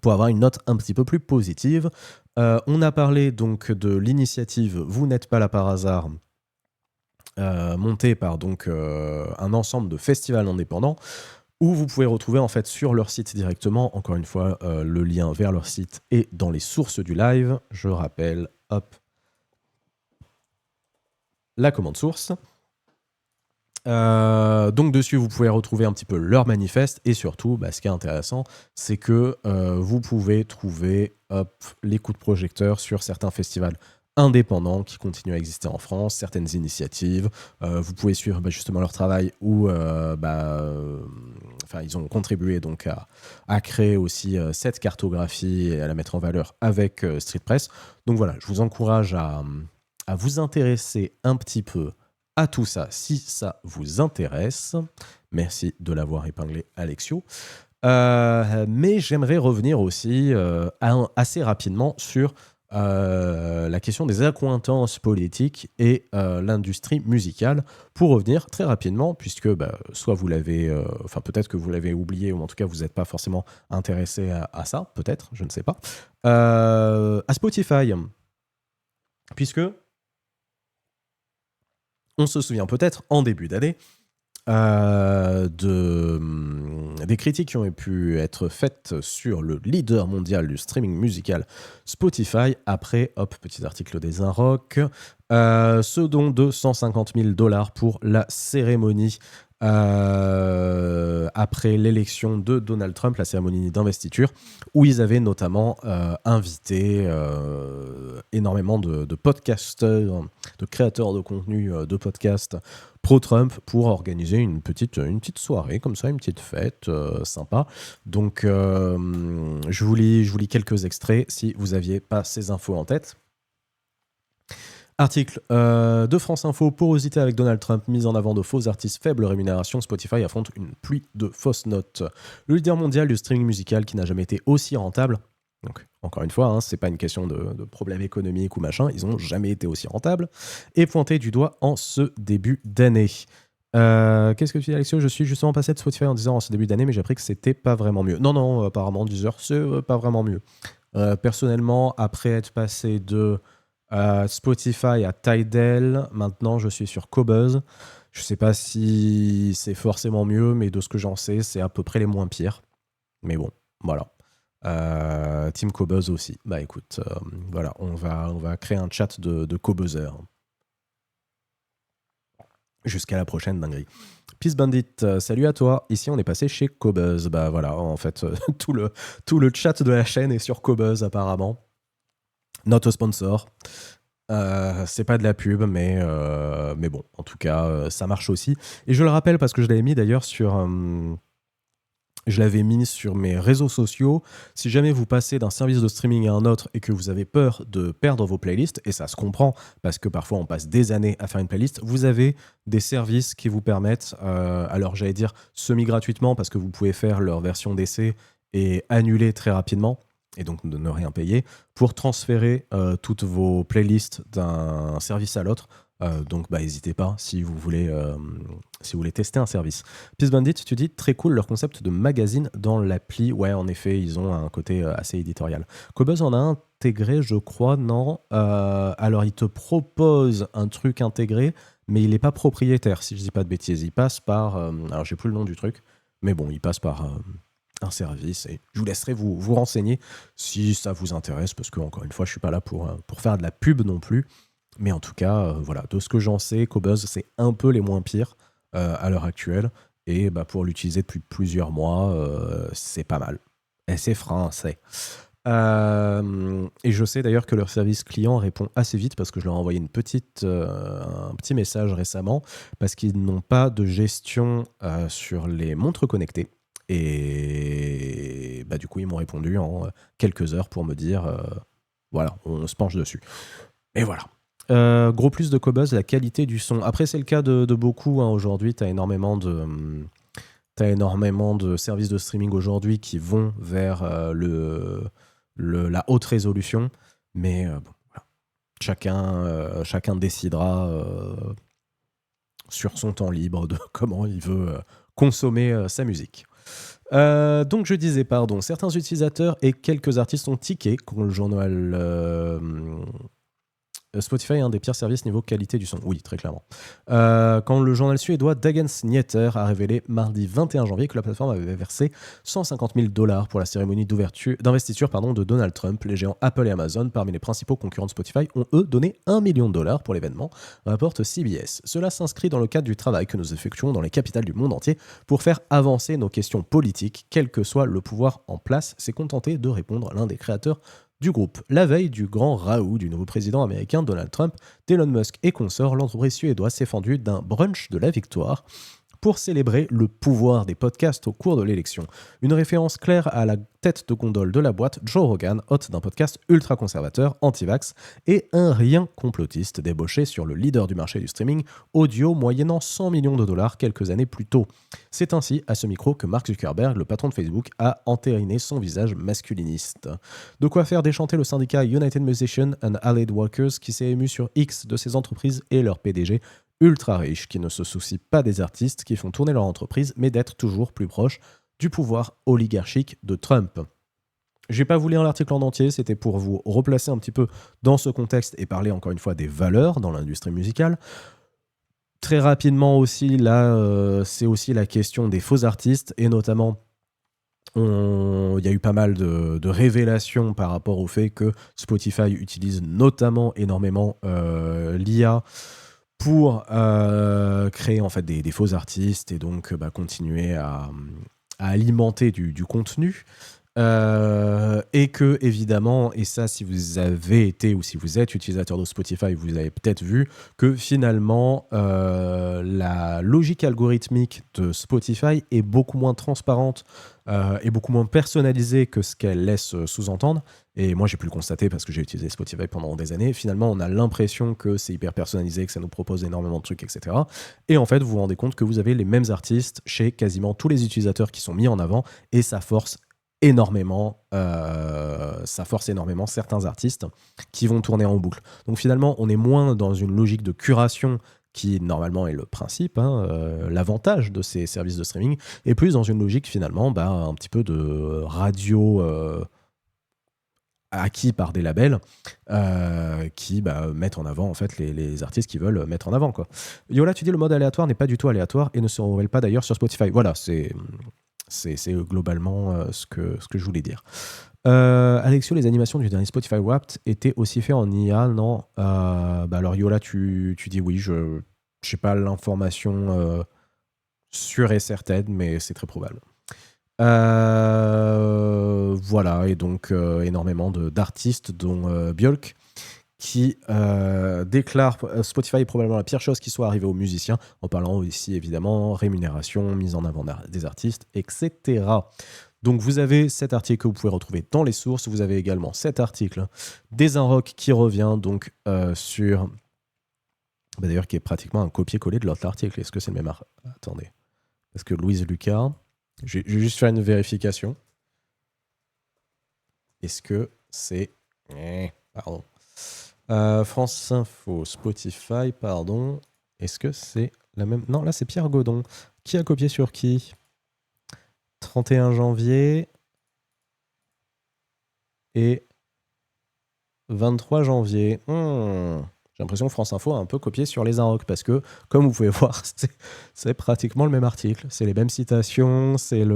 Speaker 1: pour avoir une note un petit peu plus positive. On a parlé donc de l'initiative Vous n'êtes pas là par hasard, montée par donc, un ensemble de festivals indépendants, où vous pouvez retrouver en fait sur leur site directement, encore une fois, le lien vers leur site est dans les sources du live. Je rappelle, hop, la commande source. Donc dessus, vous pouvez retrouver un petit peu leur manifeste et surtout, ce qui est intéressant, c'est que vous pouvez trouver les coups de projecteur sur certains festivals indépendants qui continuent à exister en France, certaines initiatives. Vous pouvez suivre justement leur travail où ils ont contribué donc à créer aussi cette cartographie et à la mettre en valeur avec Street Press. Donc voilà, je vous encourage à vous intéresser un petit peu à tout ça, si ça vous intéresse. Merci de l'avoir épinglé, Alexio. Mais j'aimerais revenir aussi assez rapidement sur la question des accointances politiques et l'industrie musicale, pour revenir très rapidement, puisque soit vous l'avez, peut-être que vous l'avez oublié, ou en tout cas vous n'êtes pas forcément intéressé à ça, peut-être, je ne sais pas, à Spotify, puisque on se souvient peut-être, en début d'année, des critiques qui ont pu être faites sur le leader mondial du streaming musical Spotify, après, petit article des Inrock, ce don de $150,000 pour la cérémonie après l'élection de Donald Trump, la cérémonie d'investiture, où ils avaient notamment invité énormément de podcasteurs, de créateurs de contenu de podcasts pro-Trump pour organiser une petite soirée, comme ça, une petite fête sympa. Donc, je vous lis quelques extraits si vous n'aviez pas ces infos en tête. Article de France Info, porosité avec Donald Trump, mise en avant de faux artistes, faible rémunération, Spotify affronte une pluie de fausses notes. Le leader mondial du streaming musical qui n'a jamais été aussi rentable, donc encore une fois, c'est pas une question de problème économique ou machin, ils n'ont jamais été aussi rentables, est pointé du doigt en ce début d'année. Qu'est-ce que tu dis, Alexio ? Je suis justement passé de Spotify en disant en ce début d'année, mais j'ai appris que c'était pas vraiment mieux. Non, apparemment, Deezer, c'est pas vraiment mieux. Personnellement, après être passé de Spotify à Tidal, maintenant je suis sur Qobuz. Je sais pas si c'est forcément mieux, mais de ce que j'en sais, c'est à peu près les moins pires. Mais bon, voilà. Team Qobuz aussi. Écoute, voilà, on va créer un chat de Qobuzers. Jusqu'à la prochaine dinguerie. Peace Bandit, salut à toi. Ici, on est passé chez Qobuz. Voilà, en fait, tout le chat de la chaîne est sur Qobuz apparemment. Not a sponsor. C'est pas de la pub, mais bon, en tout cas, ça marche aussi. Et je le rappelle parce que je l'avais mis d'ailleurs je l'avais mis sur mes réseaux sociaux. Si jamais vous passez d'un service de streaming à un autre et que vous avez peur de perdre vos playlists, et ça se comprend parce que parfois on passe des années à faire une playlist, vous avez des services qui vous permettent, alors j'allais dire semi-gratuitement parce que vous pouvez faire leur version d'essai et annuler très rapidement, et donc de ne rien payer, pour transférer toutes vos playlists d'un service à l'autre. Donc n'hésitez pas si vous voulez tester un service. Peace Bandit, tu dis très cool leur concept de magazine dans l'appli. Ouais, en effet, ils ont un côté assez éditorial. Qobuz en a un intégré, je crois, non. Alors, il te propose un truc intégré, mais il n'est pas propriétaire, si je dis pas de bêtises. Il passe par... alors, j'ai plus le nom du truc, mais bon, il passe par un service. Et je vous laisserai vous renseigner si ça vous intéresse, parce que, encore une fois, je suis pas là pour faire de la pub non plus. Mais en tout cas, voilà, de ce que j'en sais, Cobuzz, c'est un peu les moins pires à l'heure actuelle. Et bah, pour l'utiliser depuis plusieurs mois, c'est pas mal. Et c'est français. Et je sais d'ailleurs que leur service client répond assez vite parce que je leur ai envoyé un petit message récemment parce qu'ils n'ont pas de gestion sur les montres connectées. Et bah, du coup, ils m'ont répondu en quelques heures pour me dire voilà, on se penche dessus. Et voilà. Gros plus de Cobuzz, la qualité du son. Après, c'est le cas de beaucoup. Hein. Aujourd'hui, tu as énormément de services de streaming aujourd'hui qui vont vers la haute résolution. Mais bon, voilà. Chacun décidera sur son temps libre de comment il veut consommer sa musique. Donc je disais, pardon, certains utilisateurs et quelques artistes ont tiqué quand le journal Spotify est un des pires services niveau qualité du son. Oui, très clairement. Quand le journal suédois Dagens Nyheter a révélé mardi 21 janvier que la plateforme avait versé 150 000 $ pour la cérémonie d'investiture de Donald Trump, les géants Apple et Amazon, parmi les principaux concurrents de Spotify, ont eux donné $1 million pour l'événement, rapporte CBS. Cela s'inscrit dans le cadre du travail que nous effectuons dans les capitales du monde entier pour faire avancer nos questions politiques, quel que soit le pouvoir en place, s'est contenté de répondre l'un des créateurs du groupe. La veille du grand raout du nouveau président américain Donald Trump, d'Elon Musk et consorts, l'entreprise suédoise s'est fendue d'un brunch de la victoire pour célébrer le pouvoir des podcasts au cours de l'élection. Une référence claire à la tête de gondole de la boîte, Joe Rogan, hôte d'un podcast ultra-conservateur, anti-vax, et un rien complotiste débauché sur le leader du marché du streaming audio moyennant $100 millions quelques années plus tôt. C'est ainsi, à ce micro, que Mark Zuckerberg, le patron de Facebook, a entériné son visage masculiniste. De quoi faire déchanter le syndicat United Musicians and Allied Workers qui s'est ému sur X de ces entreprises et leurs PDG ultra riches qui ne se soucient pas des artistes qui font tourner leur entreprise, mais d'être toujours plus proches du pouvoir oligarchique de Trump. Je n'ai pas vous lire l'article en entier, c'était pour vous replacer un petit peu dans ce contexte et parler encore une fois des valeurs dans l'industrie musicale. Très rapidement aussi, là, c'est aussi la question des faux artistes, et notamment, il y a eu pas mal de révélations par rapport au fait que Spotify utilise notamment énormément l'IA pour créer en fait des faux artistes et donc continuer à alimenter du contenu. Et que évidemment, et ça si vous avez été ou si vous êtes utilisateur de Spotify, vous avez peut-être vu que finalement la logique algorithmique de Spotify est beaucoup moins transparente et beaucoup moins personnalisée que ce qu'elle laisse sous-entendre. Et moi j'ai pu le constater parce que j'ai utilisé Spotify pendant des années. Finalement on a l'impression que c'est hyper personnalisé, que ça nous propose énormément de trucs, etc. Et en fait vous vous rendez compte que vous avez les mêmes artistes chez quasiment tous les utilisateurs qui sont mis en avant, et ça force énormément certains artistes qui vont tourner en boucle. Donc finalement, on est moins dans une logique de curation qui normalement est le principe, l'avantage de ces services de streaming, et plus dans une logique finalement un petit peu de radio acquis par des labels qui mettent en avant en fait les artistes qui veulent mettre en avant, quoi. Yola, tu dis le mode aléatoire n'est pas du tout aléatoire et ne se révèle pas d'ailleurs sur Spotify. Voilà, c'est globalement ce que je voulais dire. Alexio, les animations du dernier Spotify Wrapped étaient aussi faites en IA, non? Alors Yola, tu dis oui, je n'ai pas l'information sûre et certaine, mais c'est très probable. Voilà, et donc énormément d'artistes, dont Björk, qui déclare Spotify est probablement la pire chose qui soit arrivée aux musiciens, en parlant aussi évidemment rémunération, mise en avant des artistes, etc. Donc vous avez cet article que vous pouvez retrouver dans les sources. Vous avez également cet article des Inrock qui revient donc sur... d'ailleurs qui est pratiquement un copier-coller de l'autre article. Est-ce que c'est le même Attendez. Parce que Louise Lucas... Je vais juste faire une vérification. Est-ce que c'est... Pardon. France Info, Spotify, pardon. Est-ce que c'est la même... Non, là c'est Pierre Godon. Qui a copié sur qui? 31 janvier. Et 23 janvier. J'ai l'impression que France Info a un peu copié sur les Inrocks parce que, comme vous pouvez voir, c'est pratiquement le même article. C'est les mêmes citations, c'est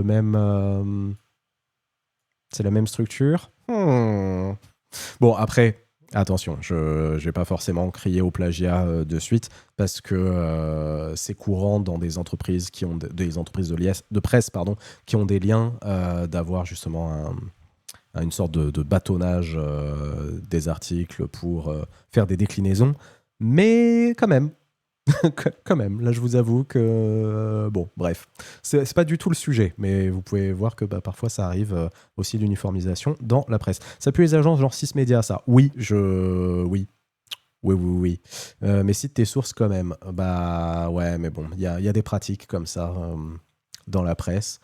Speaker 1: c'est la même structure. Bon, après, attention, je ne vais pas forcément crier au plagiat de suite parce que c'est courant dans des entreprises qui ont des entreprises de presse qui ont des liens d'avoir justement une sorte de bâtonnage des articles pour faire des déclinaisons. Mais quand même, quand même, là je vous avoue que bon, bref, c'est pas du tout le sujet, mais vous pouvez voir que parfois ça arrive aussi l'uniformisation dans la presse. Ça pue les agences genre 6 médias, ça. Oui, oui. Mais cite tes sources quand même. Bah ouais, mais bon, il y a des pratiques comme ça dans la presse.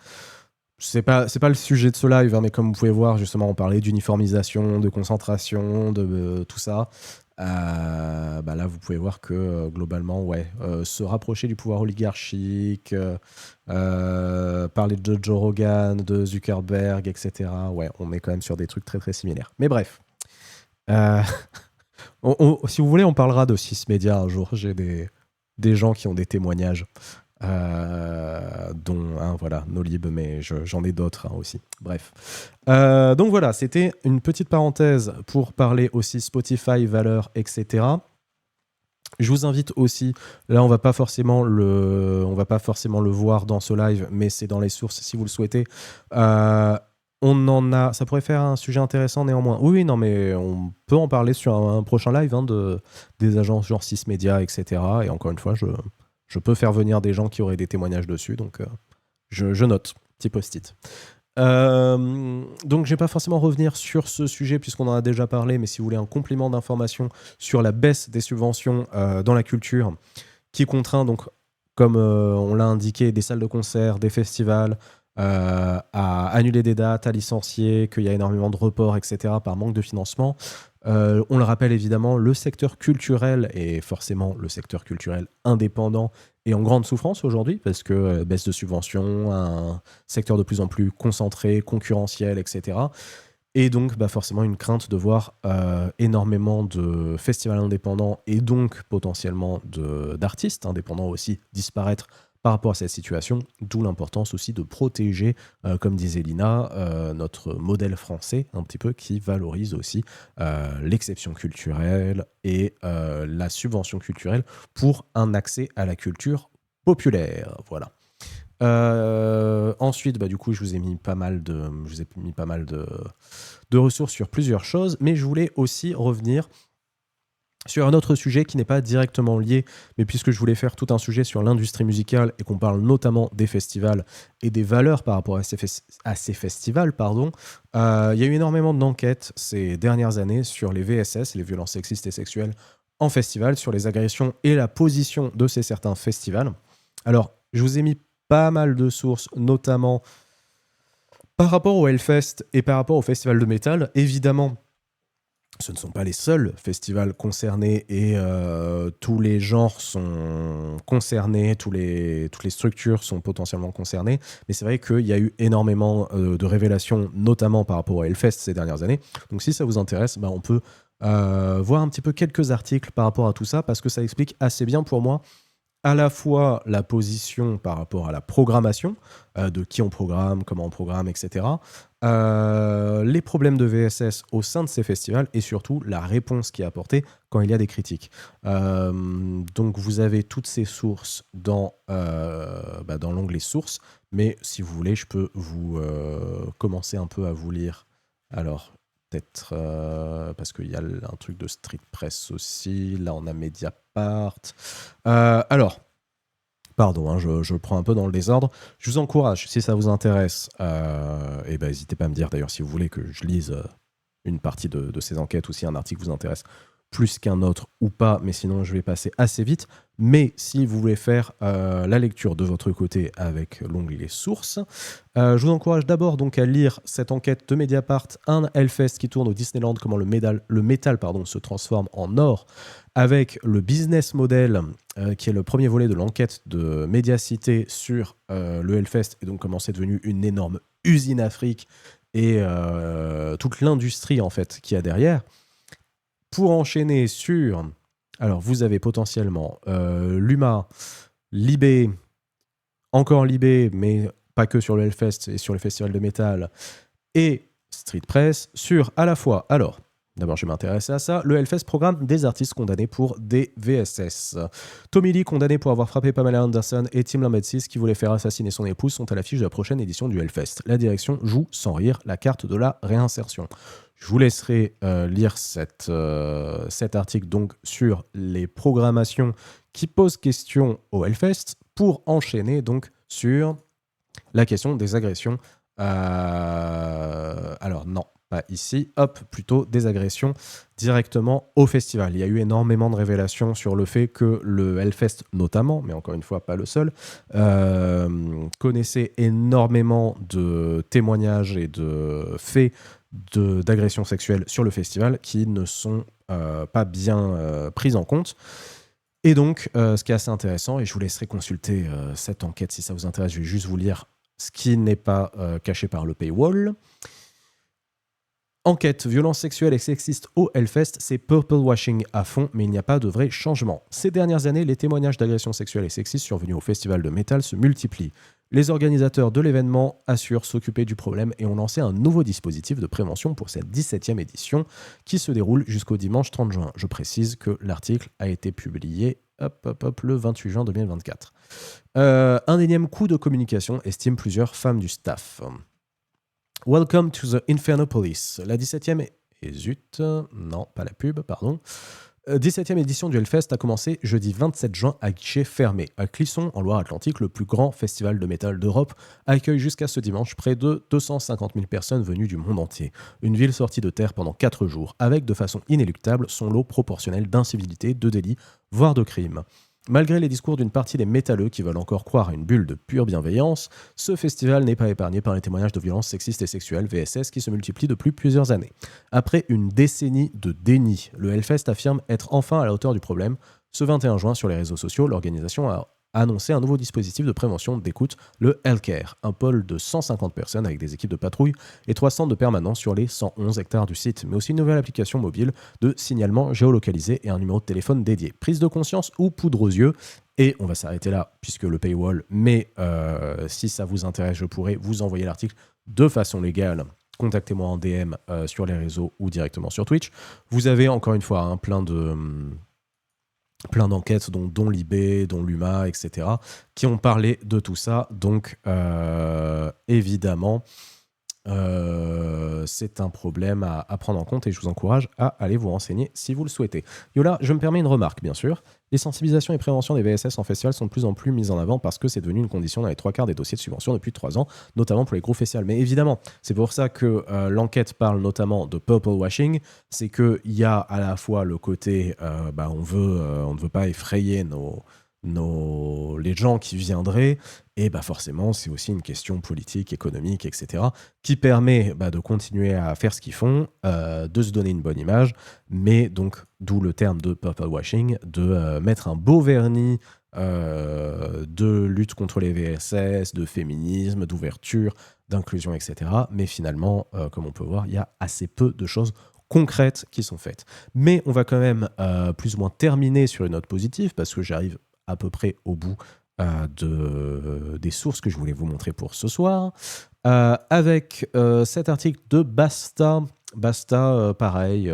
Speaker 1: C'est pas le sujet de ce live, hein, mais comme vous pouvez voir, justement, on parlait d'uniformisation, de concentration, de tout ça. Là, vous pouvez voir que globalement, se rapprocher du pouvoir oligarchique, parler de Joe Rogan, de Zuckerberg, etc. Ouais, on est quand même sur des trucs très très similaires. Mais bref, euh, si vous voulez, on parlera de 6 médias un jour. J'ai des gens qui ont des témoignages. Dont voilà, Nolib, mais j'en ai d'autres aussi. Bref. Donc voilà, c'était une petite parenthèse pour parler aussi Spotify, valeurs, etc. Je vous invite aussi, là on va pas forcément le voir dans ce live, mais c'est dans les sources si vous le souhaitez. Ça pourrait faire un sujet intéressant néanmoins. Oui, non, mais on peut en parler sur un prochain live des agences genre 6 médias, etc. Et encore une fois, je peux faire venir des gens qui auraient des témoignages dessus, donc je note, petit post-it. Donc je vais pas forcément revenir sur ce sujet puisqu'on en a déjà parlé, mais si vous voulez un complément d'information sur la baisse des subventions dans la culture, qui contraint donc, comme on l'a indiqué, des salles de concert, des festivals, à annuler des dates, à licencier, qu'il y a énormément de reports, etc., par manque de financement. On le rappelle évidemment, le secteur culturel et forcément le secteur culturel indépendant est en grande souffrance aujourd'hui parce que baisse de subventions, un secteur de plus en plus concentré, concurrentiel, etc. Et donc forcément une crainte de voir énormément de festivals indépendants et donc potentiellement d'artistes indépendants aussi disparaître par rapport à cette situation, d'où l'importance aussi de protéger, comme disait Lina, notre modèle français, un petit peu, qui valorise aussi l'exception culturelle et la subvention culturelle pour un accès à la culture populaire. Voilà. Ensuite, du coup, je vous ai mis pas mal de ressources sur plusieurs choses, mais je voulais aussi revenir sur un autre sujet qui n'est pas directement lié, mais puisque je voulais faire tout un sujet sur l'industrie musicale et qu'on parle notamment des festivals et des valeurs par rapport à ces festivals, il y a eu énormément d'enquêtes ces dernières années sur les VSS, les violences sexistes et sexuelles en festival, sur les agressions et la position de ces certains festivals. Alors, je vous ai mis pas mal de sources, notamment par rapport au Hellfest et par rapport au festival de métal. Évidemment, ce ne sont pas les seuls festivals concernés et tous les genres sont concernés, toutes les structures sont potentiellement concernées. Mais c'est vrai qu'il y a eu énormément de révélations, notamment par rapport au Hellfest ces dernières années. Donc si ça vous intéresse, on peut voir un petit peu quelques articles par rapport à tout ça parce que ça explique assez bien pour moi à la fois la position par rapport à la programmation, de qui on programme, comment on programme, etc. Les problèmes de VSS au sein de ces festivals et surtout la réponse qui est apportée quand il y a des critiques. Donc vous avez toutes ces sources dans l'onglet sources, mais si vous voulez, je peux vous commencer un peu à vous lire. Alors, peut-être parce qu'il y a un truc de Street Press aussi. Là, on a Mediapart. Alors, pardon, je prends un peu dans le désordre. Je vous encourage, si ça vous intéresse, n'hésitez pas à me dire d'ailleurs si vous voulez que je lise une partie de ces enquêtes ou si un article vous intéresse plus qu'un autre ou pas, mais sinon je vais passer assez vite. Mais si vous voulez faire la lecture de votre côté avec l'onglet sources, je vous encourage d'abord donc à lire cette enquête de Mediapart, un Hellfest qui tourne au Disneyland, comment le métal se transforme en or, avec le business model qui est le premier volet de l'enquête de Mediacité sur le Hellfest, et donc comment c'est devenu une énorme usine Afrique et toute l'industrie en fait qu'il y a derrière. Pour enchaîner sur... Alors, vous avez potentiellement Luma, Libé, encore Libé, mais pas que sur le Hellfest et sur le festival de métal, et Street Press sur à la fois... Alors, d'abord, je vais m'intéresser à ça. Le Hellfest programme des artistes condamnés pour des VSS. Tommy Lee, condamné pour avoir frappé Pamela Anderson, et Tim Lambesis, qui voulait faire assassiner son épouse, sont à l'affiche de la prochaine édition du Hellfest. La direction joue, sans rire, la carte de la réinsertion. Je vous laisserai lire cet article donc sur les programmations qui posent question au Hellfest pour enchaîner donc sur la question des agressions. Alors non, pas ici, plutôt des agressions directement au festival. Il y a eu énormément de révélations sur le fait que le Hellfest notamment, mais encore une fois pas le seul, connaissait énormément de témoignages et de faits d'agressions sexuelles sur le festival qui ne sont pas bien prises en compte. Et donc, ce qui est assez intéressant, et je vous laisserai consulter cette enquête si ça vous intéresse, je vais juste vous lire ce qui n'est pas caché par le paywall. Enquête, violence sexuelle et sexiste au Hellfest, c'est purple washing à fond, mais il n'y a pas de vrai changement. Ces dernières années, les témoignages d'agressions sexuelles et sexistes survenus au festival de métal se multiplient. Les organisateurs de l'événement assurent s'occuper du problème et ont lancé un nouveau dispositif de prévention pour cette 17e édition qui se déroule jusqu'au dimanche 30 juin. Je précise que l'article a été publié le 28 juin 2024. Un énième coup de communication, estiment plusieurs femmes du staff. Welcome to the Infernopolis. La 17e non, pas la pub, pardon. 17e édition du Hellfest a commencé jeudi 27 juin à guichet fermé. À Clisson, en Loire-Atlantique, le plus grand festival de métal d'Europe accueille jusqu'à ce dimanche près de 250 000 personnes venues du monde entier. Une ville sortie de terre pendant 4 jours, avec de façon inéluctable son lot proportionnel d'incivilités, de délits, voire de crimes. Malgré les discours d'une partie des métalleux qui veulent encore croire à une bulle de pure bienveillance, ce festival n'est pas épargné par les témoignages de violences sexistes et sexuelles, VSS, qui se multiplient depuis plusieurs années. Après une décennie de déni, le Hellfest affirme être enfin à la hauteur du problème. Ce 21 juin, sur les réseaux sociaux, l'organisation a annoncé un nouveau dispositif de prévention d'écoute, le Hellcare, un pôle de 150 personnes avec des équipes de patrouille et 300 de permanence sur les 111 hectares du site, mais aussi une nouvelle application mobile de signalement géolocalisé et un numéro de téléphone dédié. Prise de conscience ou poudre aux yeux. Et on va s'arrêter là, puisque le paywall, mais si ça vous intéresse, je pourrais vous envoyer l'article de façon légale. Contactez-moi en DM sur les réseaux ou directement sur Twitch. Vous avez encore une fois plein d'enquêtes, dont Libé, dont Luma, etc., qui ont parlé de tout ça. Donc, évidemment, c'est un problème à prendre en compte et je vous encourage à aller vous renseigner si vous le souhaitez. Yola, je me permets une remarque, bien sûr. Les sensibilisations et prévention des VSS en festival sont de plus en plus mises en avant parce que c'est devenu une condition dans les 3/4 des dossiers de subvention depuis 3 ans, notamment pour les gros festivals. Mais évidemment, c'est pour ça que l'enquête parle notamment de purple washing. C'est qu'il y a à la fois le côté, on ne veut pas effrayer les gens qui viendraient, et forcément c'est aussi une question politique, économique, etc., qui permet de continuer à faire ce qu'ils font, de se donner une bonne image, mais donc d'où le terme de purple washing, de mettre un beau vernis de lutte contre les VSS, de féminisme, d'ouverture, d'inclusion, etc. Mais finalement, comme on peut voir, il y a assez peu de choses concrètes qui sont faites. Mais on va quand même plus ou moins terminer sur une note positive, parce que j'arrive à peu près au bout des sources que je voulais vous montrer pour ce soir, avec cet article de Basta. Basta, pareil,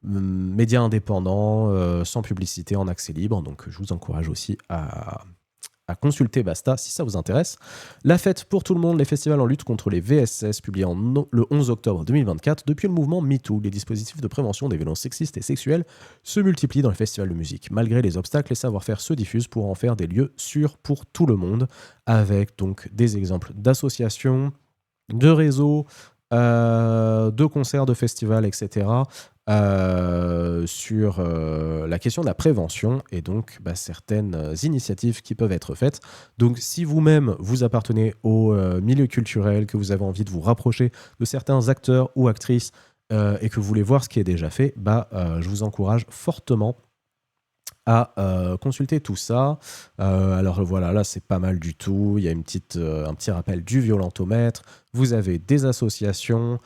Speaker 1: média indépendant, sans publicité, en accès libre, donc je vous encourage aussi à consulter Basta si ça vous intéresse. La fête pour tout le monde, les festivals en lutte contre les VSS, publié le 11 octobre 2024. Depuis le mouvement MeToo, les dispositifs de prévention des violences sexistes et sexuelles se multiplient dans les festivals de musique. Malgré les obstacles, les savoir-faire se diffusent pour en faire des lieux sûrs pour tout le monde, avec donc des exemples d'associations, de réseaux, de concerts, de festivals, etc., sur la question de la prévention et donc certaines initiatives qui peuvent être faites. Donc si vous-même vous appartenez au milieu culturel, que vous avez envie de vous rapprocher de certains acteurs ou actrices et que vous voulez voir ce qui est déjà fait, je vous encourage fortement à consulter tout ça. Alors voilà, là c'est pas mal du tout. Il y a un petit rappel du violentomètre. Vous avez des associations,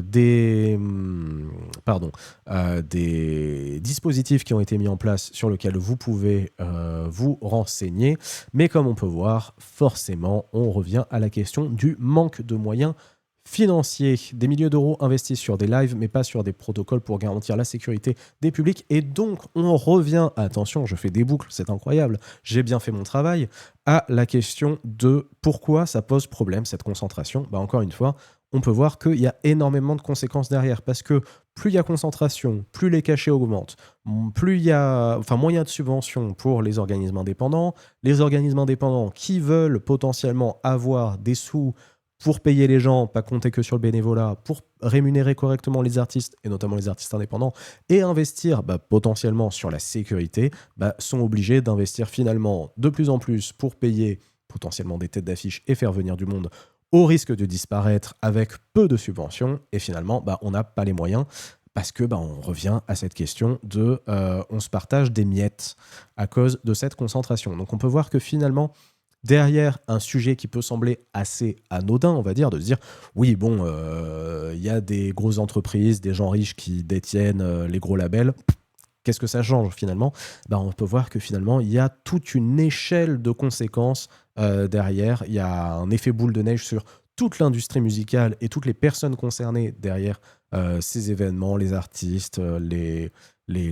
Speaker 1: des dispositifs qui ont été mis en place sur lesquels vous pouvez vous renseigner. Mais comme on peut voir, forcément, on revient à la question du manque de moyens financiers. Des milliers d'euros investis sur des lives, mais pas sur des protocoles pour garantir la sécurité des publics. Et donc, on revient, attention, je fais des boucles, c'est incroyable, j'ai bien fait mon travail, à la question de pourquoi ça pose problème, cette concentration. Encore une fois, on peut voir qu'il y a énormément de conséquences derrière, parce que plus il y a concentration, plus les cachets augmentent, plus il y a, moins il y a de subventions pour les organismes indépendants qui veulent potentiellement avoir des sous pour payer les gens, pas compter que sur le bénévolat, pour rémunérer correctement les artistes, et notamment les artistes indépendants, et investir potentiellement sur la sécurité, sont obligés d'investir finalement de plus en plus pour payer potentiellement des têtes d'affiche et faire venir du monde au risque de disparaître avec peu de subventions, et finalement, on n'a pas les moyens, parce que on revient à cette question de on se partage des miettes à cause de cette concentration. Donc on peut voir que finalement, derrière un sujet qui peut sembler assez anodin, on va dire, de se dire oui, il y a des grosses entreprises, des gens riches qui détiennent les gros labels. Qu'est-ce que ça change finalement ? On peut voir que finalement, il y a toute une échelle de conséquences derrière. Il y a un effet boule de neige sur toute l'industrie musicale et toutes les personnes concernées derrière ces événements, les artistes, les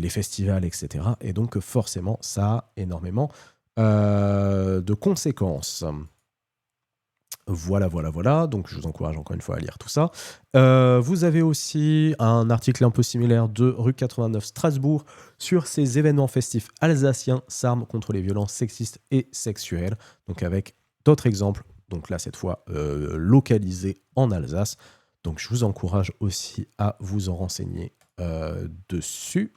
Speaker 1: festivals, etc. Et donc forcément, ça a énormément de conséquences. Voilà. Donc, je vous encourage encore une fois à lire tout ça. Vous avez aussi un article un peu similaire de Rue 89 Strasbourg sur ces événements festifs alsaciens s'arment contre les violences sexistes et sexuelles. Donc, avec d'autres exemples, donc là, cette fois, localisés en Alsace. Donc, je vous encourage aussi à vous en renseigner dessus.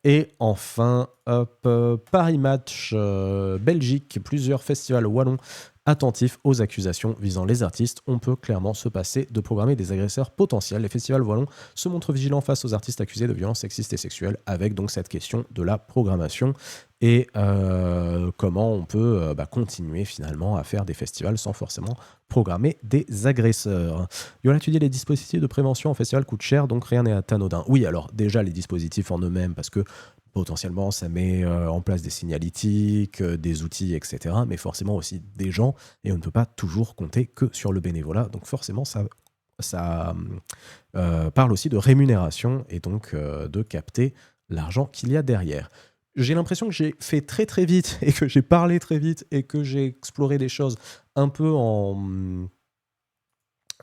Speaker 1: Et enfin, Paris Match Belgique, plusieurs festivals wallons attentifs aux accusations visant les artistes. On peut clairement se passer de programmer des agresseurs potentiels. Les festivals wallons se montrent vigilants face aux artistes accusés de violences sexistes et sexuelles, avec donc cette question de la programmation et comment on peut continuer finalement à faire des festivals sans forcément programmer des agresseurs. Yola, tu dis les dispositifs de prévention en festival coûtent cher, donc rien n'est anodin. Oui, alors déjà les dispositifs en eux-mêmes, parce que potentiellement ça met en place des signalétiques, des outils, etc. Mais forcément aussi des gens, et on ne peut pas toujours compter que sur le bénévolat. Donc forcément ça parle aussi de rémunération et donc de capter l'argent qu'il y a derrière. J'ai l'impression que j'ai fait très très vite et que j'ai parlé très vite et que j'ai exploré des choses un peu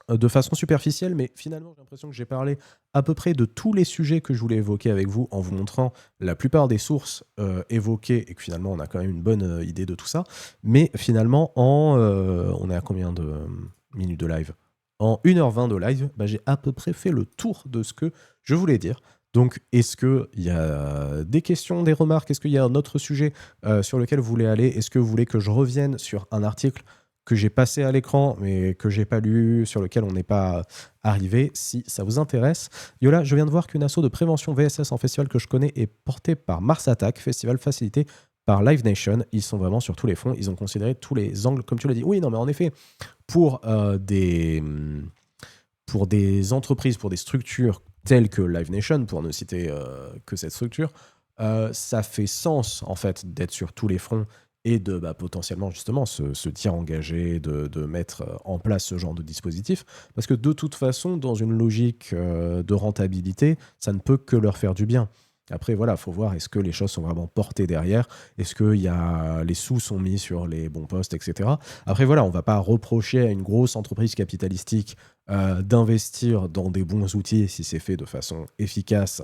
Speaker 1: de façon superficielle, mais finalement j'ai l'impression que j'ai parlé à peu près de tous les sujets que je voulais évoquer avec vous en vous montrant la plupart des sources évoquées et que finalement on a quand même une bonne idée de tout ça. Mais finalement, on est à combien de minutes de live ? En 1h20 de live, j'ai à peu près fait le tour de ce que je voulais dire. Donc, est-ce qu'il y a des questions, des remarques ? Est-ce qu'il y a un autre sujet sur lequel vous voulez aller ? Est-ce que vous voulez que je revienne sur un article que j'ai passé à l'écran, mais que j'ai pas lu, sur lequel on n'est pas arrivé, si ça vous intéresse. Yola, je viens de voir qu'une asso de prévention VSS en festival que je connais est portée par Mars Attack, festival facilité par Live Nation. Ils sont vraiment sur tous les fronts, ils ont considéré tous les angles, comme tu l'as dit. Oui, non, mais en effet, pour des entreprises, pour des structures telles que Live Nation, pour ne citer que cette structure, ça fait sens, en fait, d'être sur tous les fronts et de potentiellement justement se dire engagé, de mettre en place ce genre de dispositif, parce que de toute façon, dans une logique de rentabilité, ça ne peut que leur faire du bien. Après, voilà, il faut voir, est-ce que les choses sont vraiment portées derrière ? Est-ce que les sous sont mis sur les bons postes, etc. Après, voilà, on ne va pas reprocher à une grosse entreprise capitalistique d'investir dans des bons outils si c'est fait de façon efficace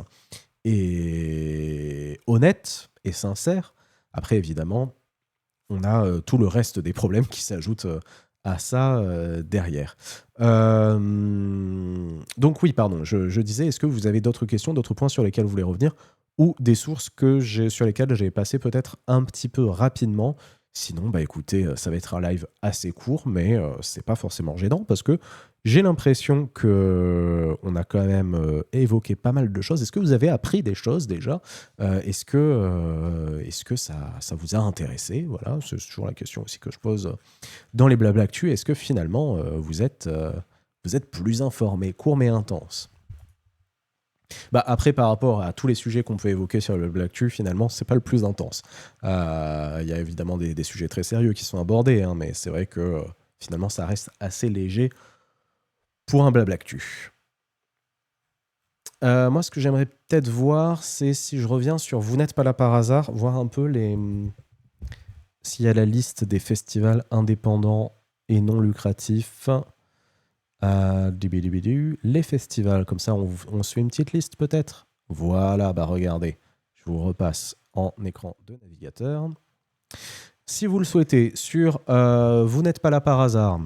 Speaker 1: et honnête et sincère. Après, évidemment, on a tout le reste des problèmes qui s'ajoutent à ça derrière. Donc oui, pardon, je disais, est-ce que vous avez d'autres questions, d'autres points sur lesquels vous voulez revenir, ou des sources sur lesquelles j'ai passé peut-être un petit peu rapidement ? Sinon, bah écoutez, ça va être un live assez court, mais c'est pas forcément gênant parce que j'ai l'impression que on a quand même évoqué pas mal de choses. Est-ce que vous avez appris des choses déjà? Est-ce que ça vous a intéressé? Voilà, c'est toujours la question aussi que je pose dans les Blabla Actu. Est-ce que finalement vous êtes plus informé, court mais intense? Bah après, par rapport à tous les sujets qu'on peut évoquer sur le Black Tube, finalement, c'est pas le plus intense. Il y a évidemment des sujets très sérieux qui sont abordés, hein, mais c'est vrai que finalement, ça reste assez léger pour un Blablactu. Moi, ce que j'aimerais peut-être voir, c'est si je reviens sur Vous n'êtes pas là par hasard, voir un peu s'il y a la liste des festivals indépendants et non lucratifs. Les festivals, comme ça on se fait une petite liste peut-être. Voilà, bah regardez, je vous repasse en écran de navigateur. Si vous le souhaitez, sur Vous n'êtes pas là par hasard,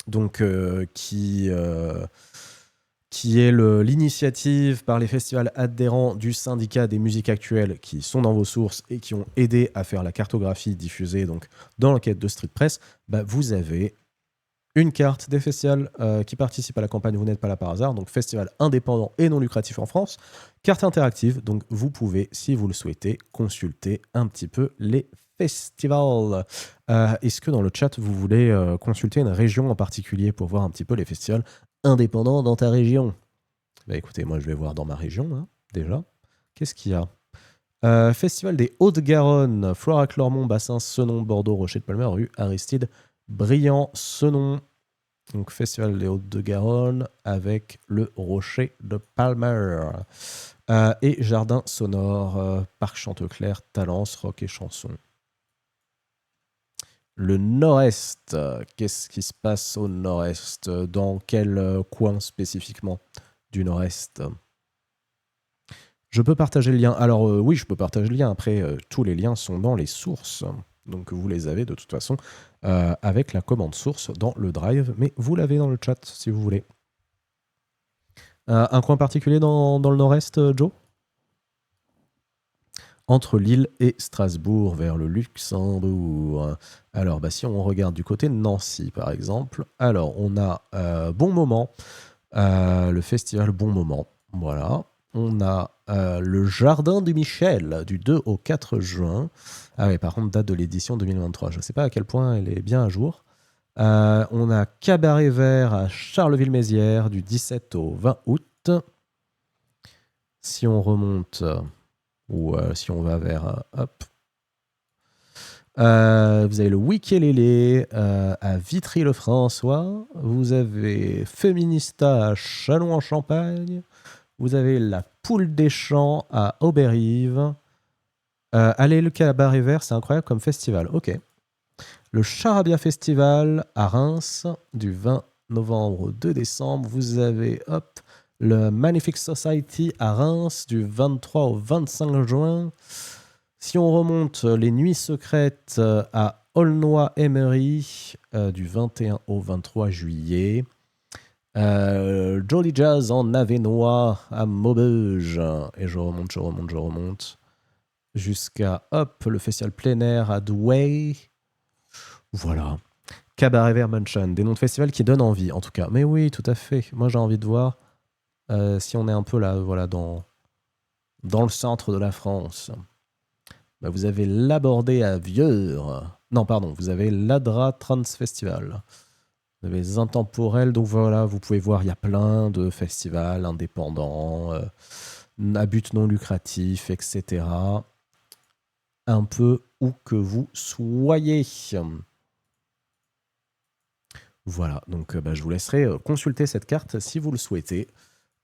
Speaker 1: donc qui est l'initiative par les festivals adhérents du syndicat des musiques actuelles qui sont dans vos sources et qui ont aidé à faire la cartographie diffusée donc, dans l'enquête de Street Press, bah, vous avez une carte des festivals qui participent à la campagne Vous n'êtes pas là par hasard, donc festival indépendant et non lucratif en France, carte interactive, donc vous pouvez, si vous le souhaitez, consulter un petit peu les festivals. Est-ce que dans le chat, vous voulez consulter une région en particulier pour voir un petit peu les festivals indépendants dans ta région? Bah écoutez, moi je vais voir dans ma région, hein, déjà. Qu'est-ce qu'il y a? Festival des Hauts-de-Garonne, Flora, Clermont, Bassin, Senon, Bordeaux, Rocher de Palmer, rue Aristide, Briand, Senon, donc Festival des Hauts-de-Garonne avec le Rocher de Palmer. Et Jardin Sonore, Parc Chanteclair, Talence, Rock et Chanson. Le Nord-Est, qu'est-ce qui se passe au Nord-Est? Dans quel coin spécifiquement du Nord-Est? Je peux partager le lien. Alors oui, je peux partager le lien. Après, tous les liens sont dans les sources. Donc vous les avez de toute façon avec la commande source dans le Drive. Mais vous l'avez dans le chat si vous voulez. Un coin particulier dans le Nord-Est, Joe? Entre Lille et Strasbourg, vers le Luxembourg. Alors, bah, si on regarde du côté de Nancy, par exemple, alors on a Bon Moment, le festival Bon Moment, voilà. On a le Jardin du Michel, du 2 au 4 juin. Ah oui, par contre, date de l'édition 2023. Je ne sais pas à quel point elle est bien à jour. On a Cabaret Vert à Charleville-Mézières, du 17 au 20 août. Si on remonte... ou si on va vers hop. Vous avez le Wikelele à Vitry-le-François. Vous avez Féminista à Châlons-en-Champagne. Vous avez la Poule des Champs à Auberive. Allez, le Cabaret Vert, c'est incroyable comme festival. Ok. Le Charabia Festival à Reims du 20 novembre au 2 décembre. Vous avez hop, le Magnific Society à Reims du 23 au 25 juin. Si on remonte, les Nuits Secrètes à Aulnoy-Emery du 21 au 23 juillet. Jolly Jazz en Avenois à Maubeuge. Et je remonte. Jusqu'à hop, le festival plein air à Douai. Voilà. Cabaret Vert Mansion. Des noms de festivals qui donnent envie, en tout cas. Mais oui, tout à fait. Moi, j'ai envie de voir si on est un peu là, voilà, dans le centre de la France. Bah, vous avez l'Abordé à Vieur. Non, pardon, vous avez l'Adra Trans Festival. Vous avez les Intemporels, donc voilà, vous pouvez voir, il y a plein de festivals indépendants, à but non lucratif, etc. Un peu où que vous soyez. Voilà, donc bah, je vous laisserai consulter cette carte si vous le souhaitez.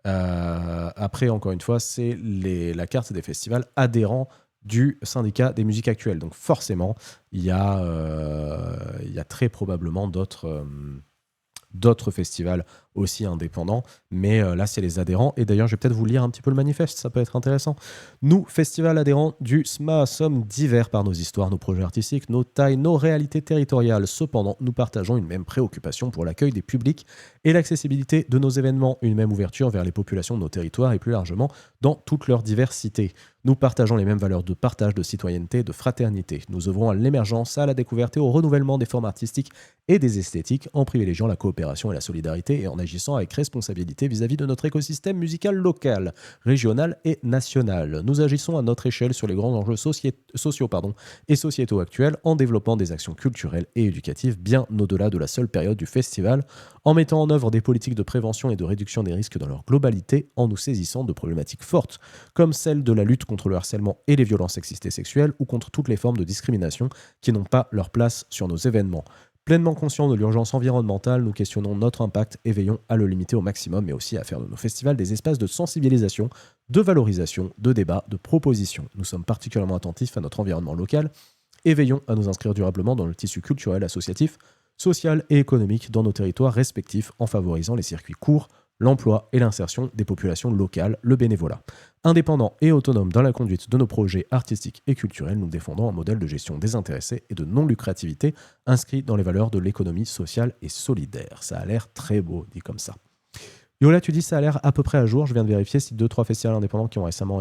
Speaker 1: Après, encore une fois, c'est la carte des festivals adhérents du syndicat des musiques actuelles. Donc forcément, il y a très probablement d'autres festivals aussi indépendants. Mais là, c'est les adhérents. Et d'ailleurs, je vais peut-être vous lire un petit peu le manifeste, ça peut être intéressant. Nous, festival adhérents du SMA, sommes divers par nos histoires, nos projets artistiques, nos tailles, nos réalités territoriales. Cependant, nous partageons une même préoccupation pour l'accueil des publics et l'accessibilité de nos événements, une même ouverture vers les populations de nos territoires et plus largement dans toute leur diversité. Nous partageons les mêmes valeurs de partage, de citoyenneté, de fraternité. Nous œuvrons à l'émergence, à la découverte et au renouvellement des formes artistiques et des esthétiques en privilégiant la coopération et la solidarité et en agissant avec responsabilité vis-à-vis de notre écosystème musical local, régional et national. Nous agissons à notre échelle sur les grands enjeux sociaux et sociétaux actuels en développant des actions culturelles et éducatives bien au-delà de la seule période du festival, en mettant en œuvre des politiques de prévention et de réduction des risques dans leur globalité, en nous saisissant de problématiques fortes comme celle de la lutte contre le harcèlement et les violences sexistes et sexuelles ou contre toutes les formes de discrimination qui n'ont pas leur place sur nos événements. Pleinement conscients de l'urgence environnementale, nous questionnons notre impact et veillons à le limiter au maximum, mais aussi à faire de nos festivals des espaces de sensibilisation, de valorisation, de débat, de proposition. Nous sommes particulièrement attentifs à notre environnement local et veillons à nous inscrire durablement dans le tissu culturel, associatif, social et économique dans nos territoires respectifs en favorisant les circuits courts, l'emploi et l'insertion des populations locales, le bénévolat. Indépendants et autonomes dans la conduite de nos projets artistiques et culturels, nous défendons un modèle de gestion désintéressée et de non-lucrativité inscrit dans les valeurs de l'économie sociale et solidaire. Ça a l'air très beau, dit comme ça. Yola, tu dis ça a l'air à peu près à jour. Je viens de vérifier si 2-3 festivals indépendants qui ont récemment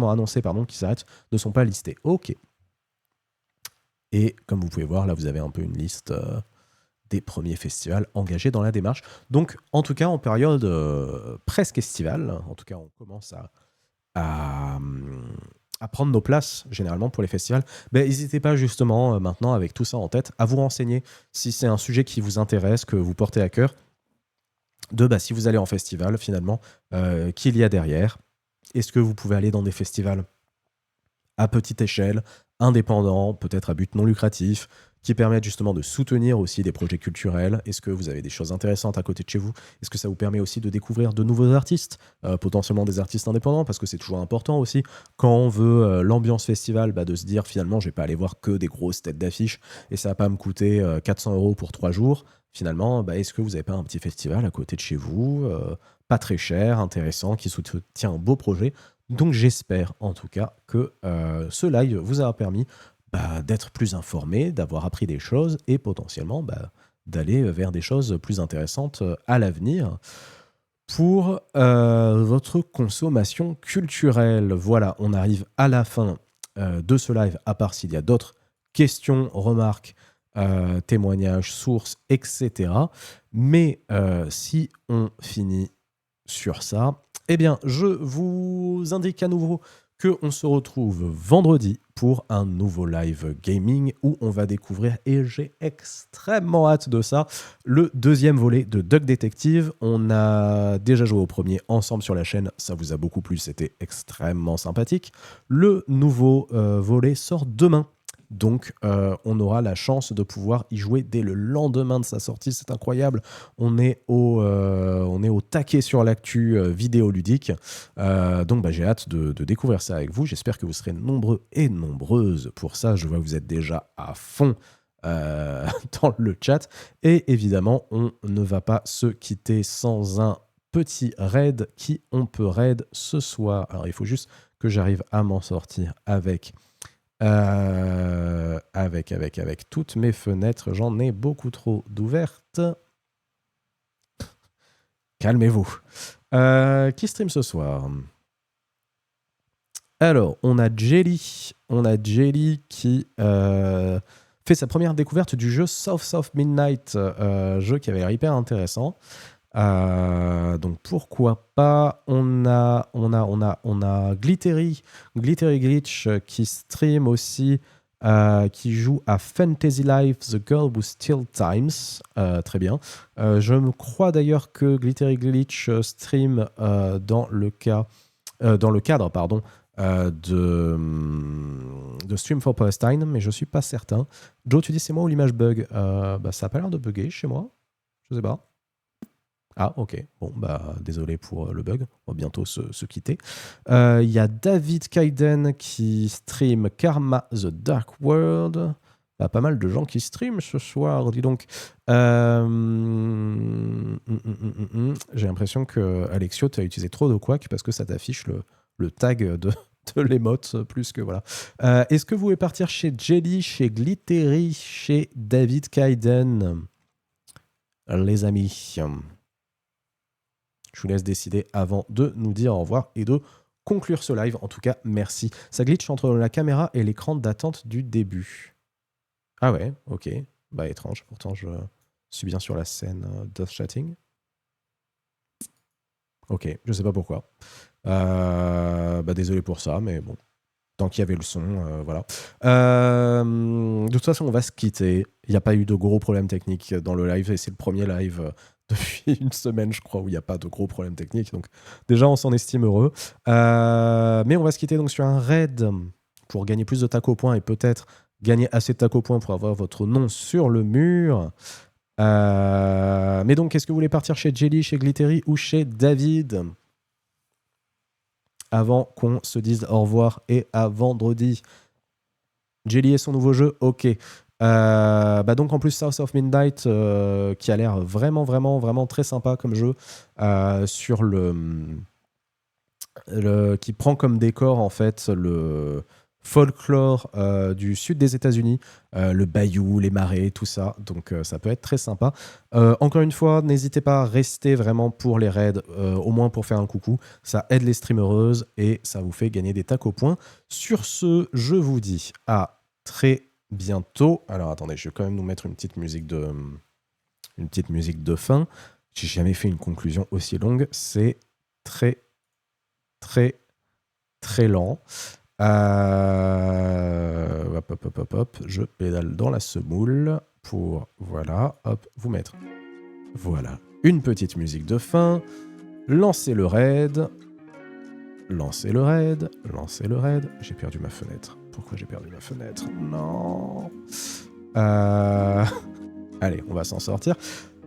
Speaker 1: annoncé qu'ils s'arrêtent ne sont pas listés. Ok. Et comme vous pouvez voir, là, vous avez un peu une liste des premiers festivals engagés dans la démarche. Donc, en tout cas, en période presque estivale, en tout cas, on commence à prendre nos places, généralement, pour les festivals. N'hésitez pas, justement, maintenant, avec tout ça en tête, à vous renseigner si c'est un sujet qui vous intéresse, que vous portez à cœur, si vous allez en festival, finalement, qu'il y a derrière. Est-ce que vous pouvez aller dans des festivals à petite échelle, indépendants, peut-être à but non lucratif, qui permettent justement de soutenir aussi des projets culturels? Est-ce que vous avez des choses intéressantes à côté de chez vous? Est-ce que ça vous permet aussi de découvrir de nouveaux artistes, potentiellement des artistes indépendants? Parce que c'est toujours important aussi, quand on veut l'ambiance festival, de se dire finalement, je vais pas aller voir que des grosses têtes d'affiche et ça va pas me coûter 400 € pour 3 jours. Finalement, est-ce que vous n'avez pas un petit festival à côté de chez vous, pas très cher, intéressant, qui soutient un beau projet? Donc j'espère en tout cas que ce live vous a permis d'être plus informé, d'avoir appris des choses et potentiellement d'aller vers des choses plus intéressantes à l'avenir pour votre consommation culturelle. Voilà, on arrive à la fin de ce live, à part s'il y a d'autres questions, remarques, témoignages, sources, etc. Mais si on finit sur ça, eh bien, je vous indique à nouveau qu'on se retrouve vendredi pour un nouveau live gaming où on va découvrir, et j'ai extrêmement hâte de ça, le deuxième volet de Duck Detective. On a déjà joué au premier ensemble sur la chaîne, ça vous a beaucoup plu, c'était extrêmement sympathique. Le nouveau volet sort demain. Donc, on aura la chance de pouvoir y jouer dès le lendemain de sa sortie. C'est incroyable. On est au taquet sur l'actu vidéoludique. Donc, j'ai hâte de découvrir ça avec vous. J'espère que vous serez nombreux et nombreuses pour ça. Je vois que vous êtes déjà à fond dans le chat. Et évidemment, on ne va pas se quitter sans un petit raid. Qui on peut raid ce soir? Alors, il faut juste que j'arrive à m'en sortir avec toutes mes fenêtres. J'en ai beaucoup trop d'ouvertes. Calmez-vous. Qui stream ce soir? Alors, on a Jelly qui fait sa première découverte du jeu South Midnight, jeu qui avait l'air hyper intéressant. Donc pourquoi pas. On a Glittery Glitch qui stream aussi, qui joue à Fantasy Life The Girl Who Steals Times. Très bien. Je me crois d'ailleurs que Glittery Glitch stream dans le cadre de Stream for Palestine, mais je suis pas certain. Joe, tu dis c'est moi ou l'image bug? Ça a pas l'air de bugger chez moi, je sais pas. Ah, ok. Bon, désolé pour le bug. On va bientôt se quitter. Il y a David Kaiden qui stream Karma The Dark World. Pas mal de gens qui streament ce soir, dis donc. J'ai l'impression que Alexio, tu as utilisé trop de quack parce que ça t'affiche le tag de l'émote plus que voilà. Est-ce que vous voulez partir chez Jelly, chez Glittery, chez David Kaiden, les amis? Je vous laisse décider avant de nous dire au revoir et de conclure ce live. En tout cas, merci. Ça glitch entre la caméra et l'écran d'attente du début. Ah ouais, ok. Bah étrange, pourtant je suis bien sur la scène Death Chatting. Ok, je sais pas pourquoi. Bah désolé pour ça, mais bon. Tant qu'il y avait le son, voilà. De toute façon, on va se quitter. Il n'y a pas eu de gros problèmes techniques dans le live, et c'est le premier live depuis une semaine, je crois, où il n'y a pas de gros problèmes techniques. Donc déjà, on s'en estime heureux. Mais on va se quitter donc sur un raid pour gagner plus de tac au point et peut-être gagner assez de tac au point pour avoir votre nom sur le mur. Mais donc, est-ce que vous voulez partir chez Jelly, chez Glittery ou chez David avant qu'on se dise au revoir et à vendredi? Jelly et son nouveau jeu, ok. Bah donc en plus South of Midnight qui a l'air vraiment très sympa comme jeu sur qui prend comme décor en fait le folklore du sud des États-Unis, le bayou, les marais, tout ça. Donc ça peut être très sympa. Encore une fois, n'hésitez pas à rester vraiment pour les raids, au moins pour faire un coucou. Ça aide les streamereuses et ça vous fait gagner des tacs au point. Sur ce, je vous dis à très bientôt. Alors attendez, je vais quand même nous mettre une petite musique de fin. J'ai jamais fait une conclusion aussi longue. C'est très lent. Hop, je pédale dans la semoule pour, voilà, hop, vous mettre, voilà, une petite musique de fin, lancer le raid, j'ai perdu ma fenêtre. Pourquoi j'ai perdu ma fenêtre? Non. Allez, on va s'en sortir.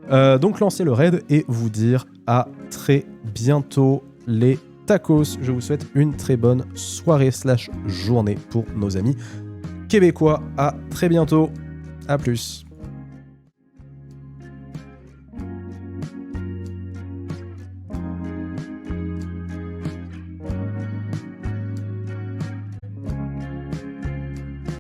Speaker 1: Donc lancer le raid et vous dire à très bientôt les tacos. Je vous souhaite une très bonne soirée/journée pour nos amis québécois. À très bientôt. À plus.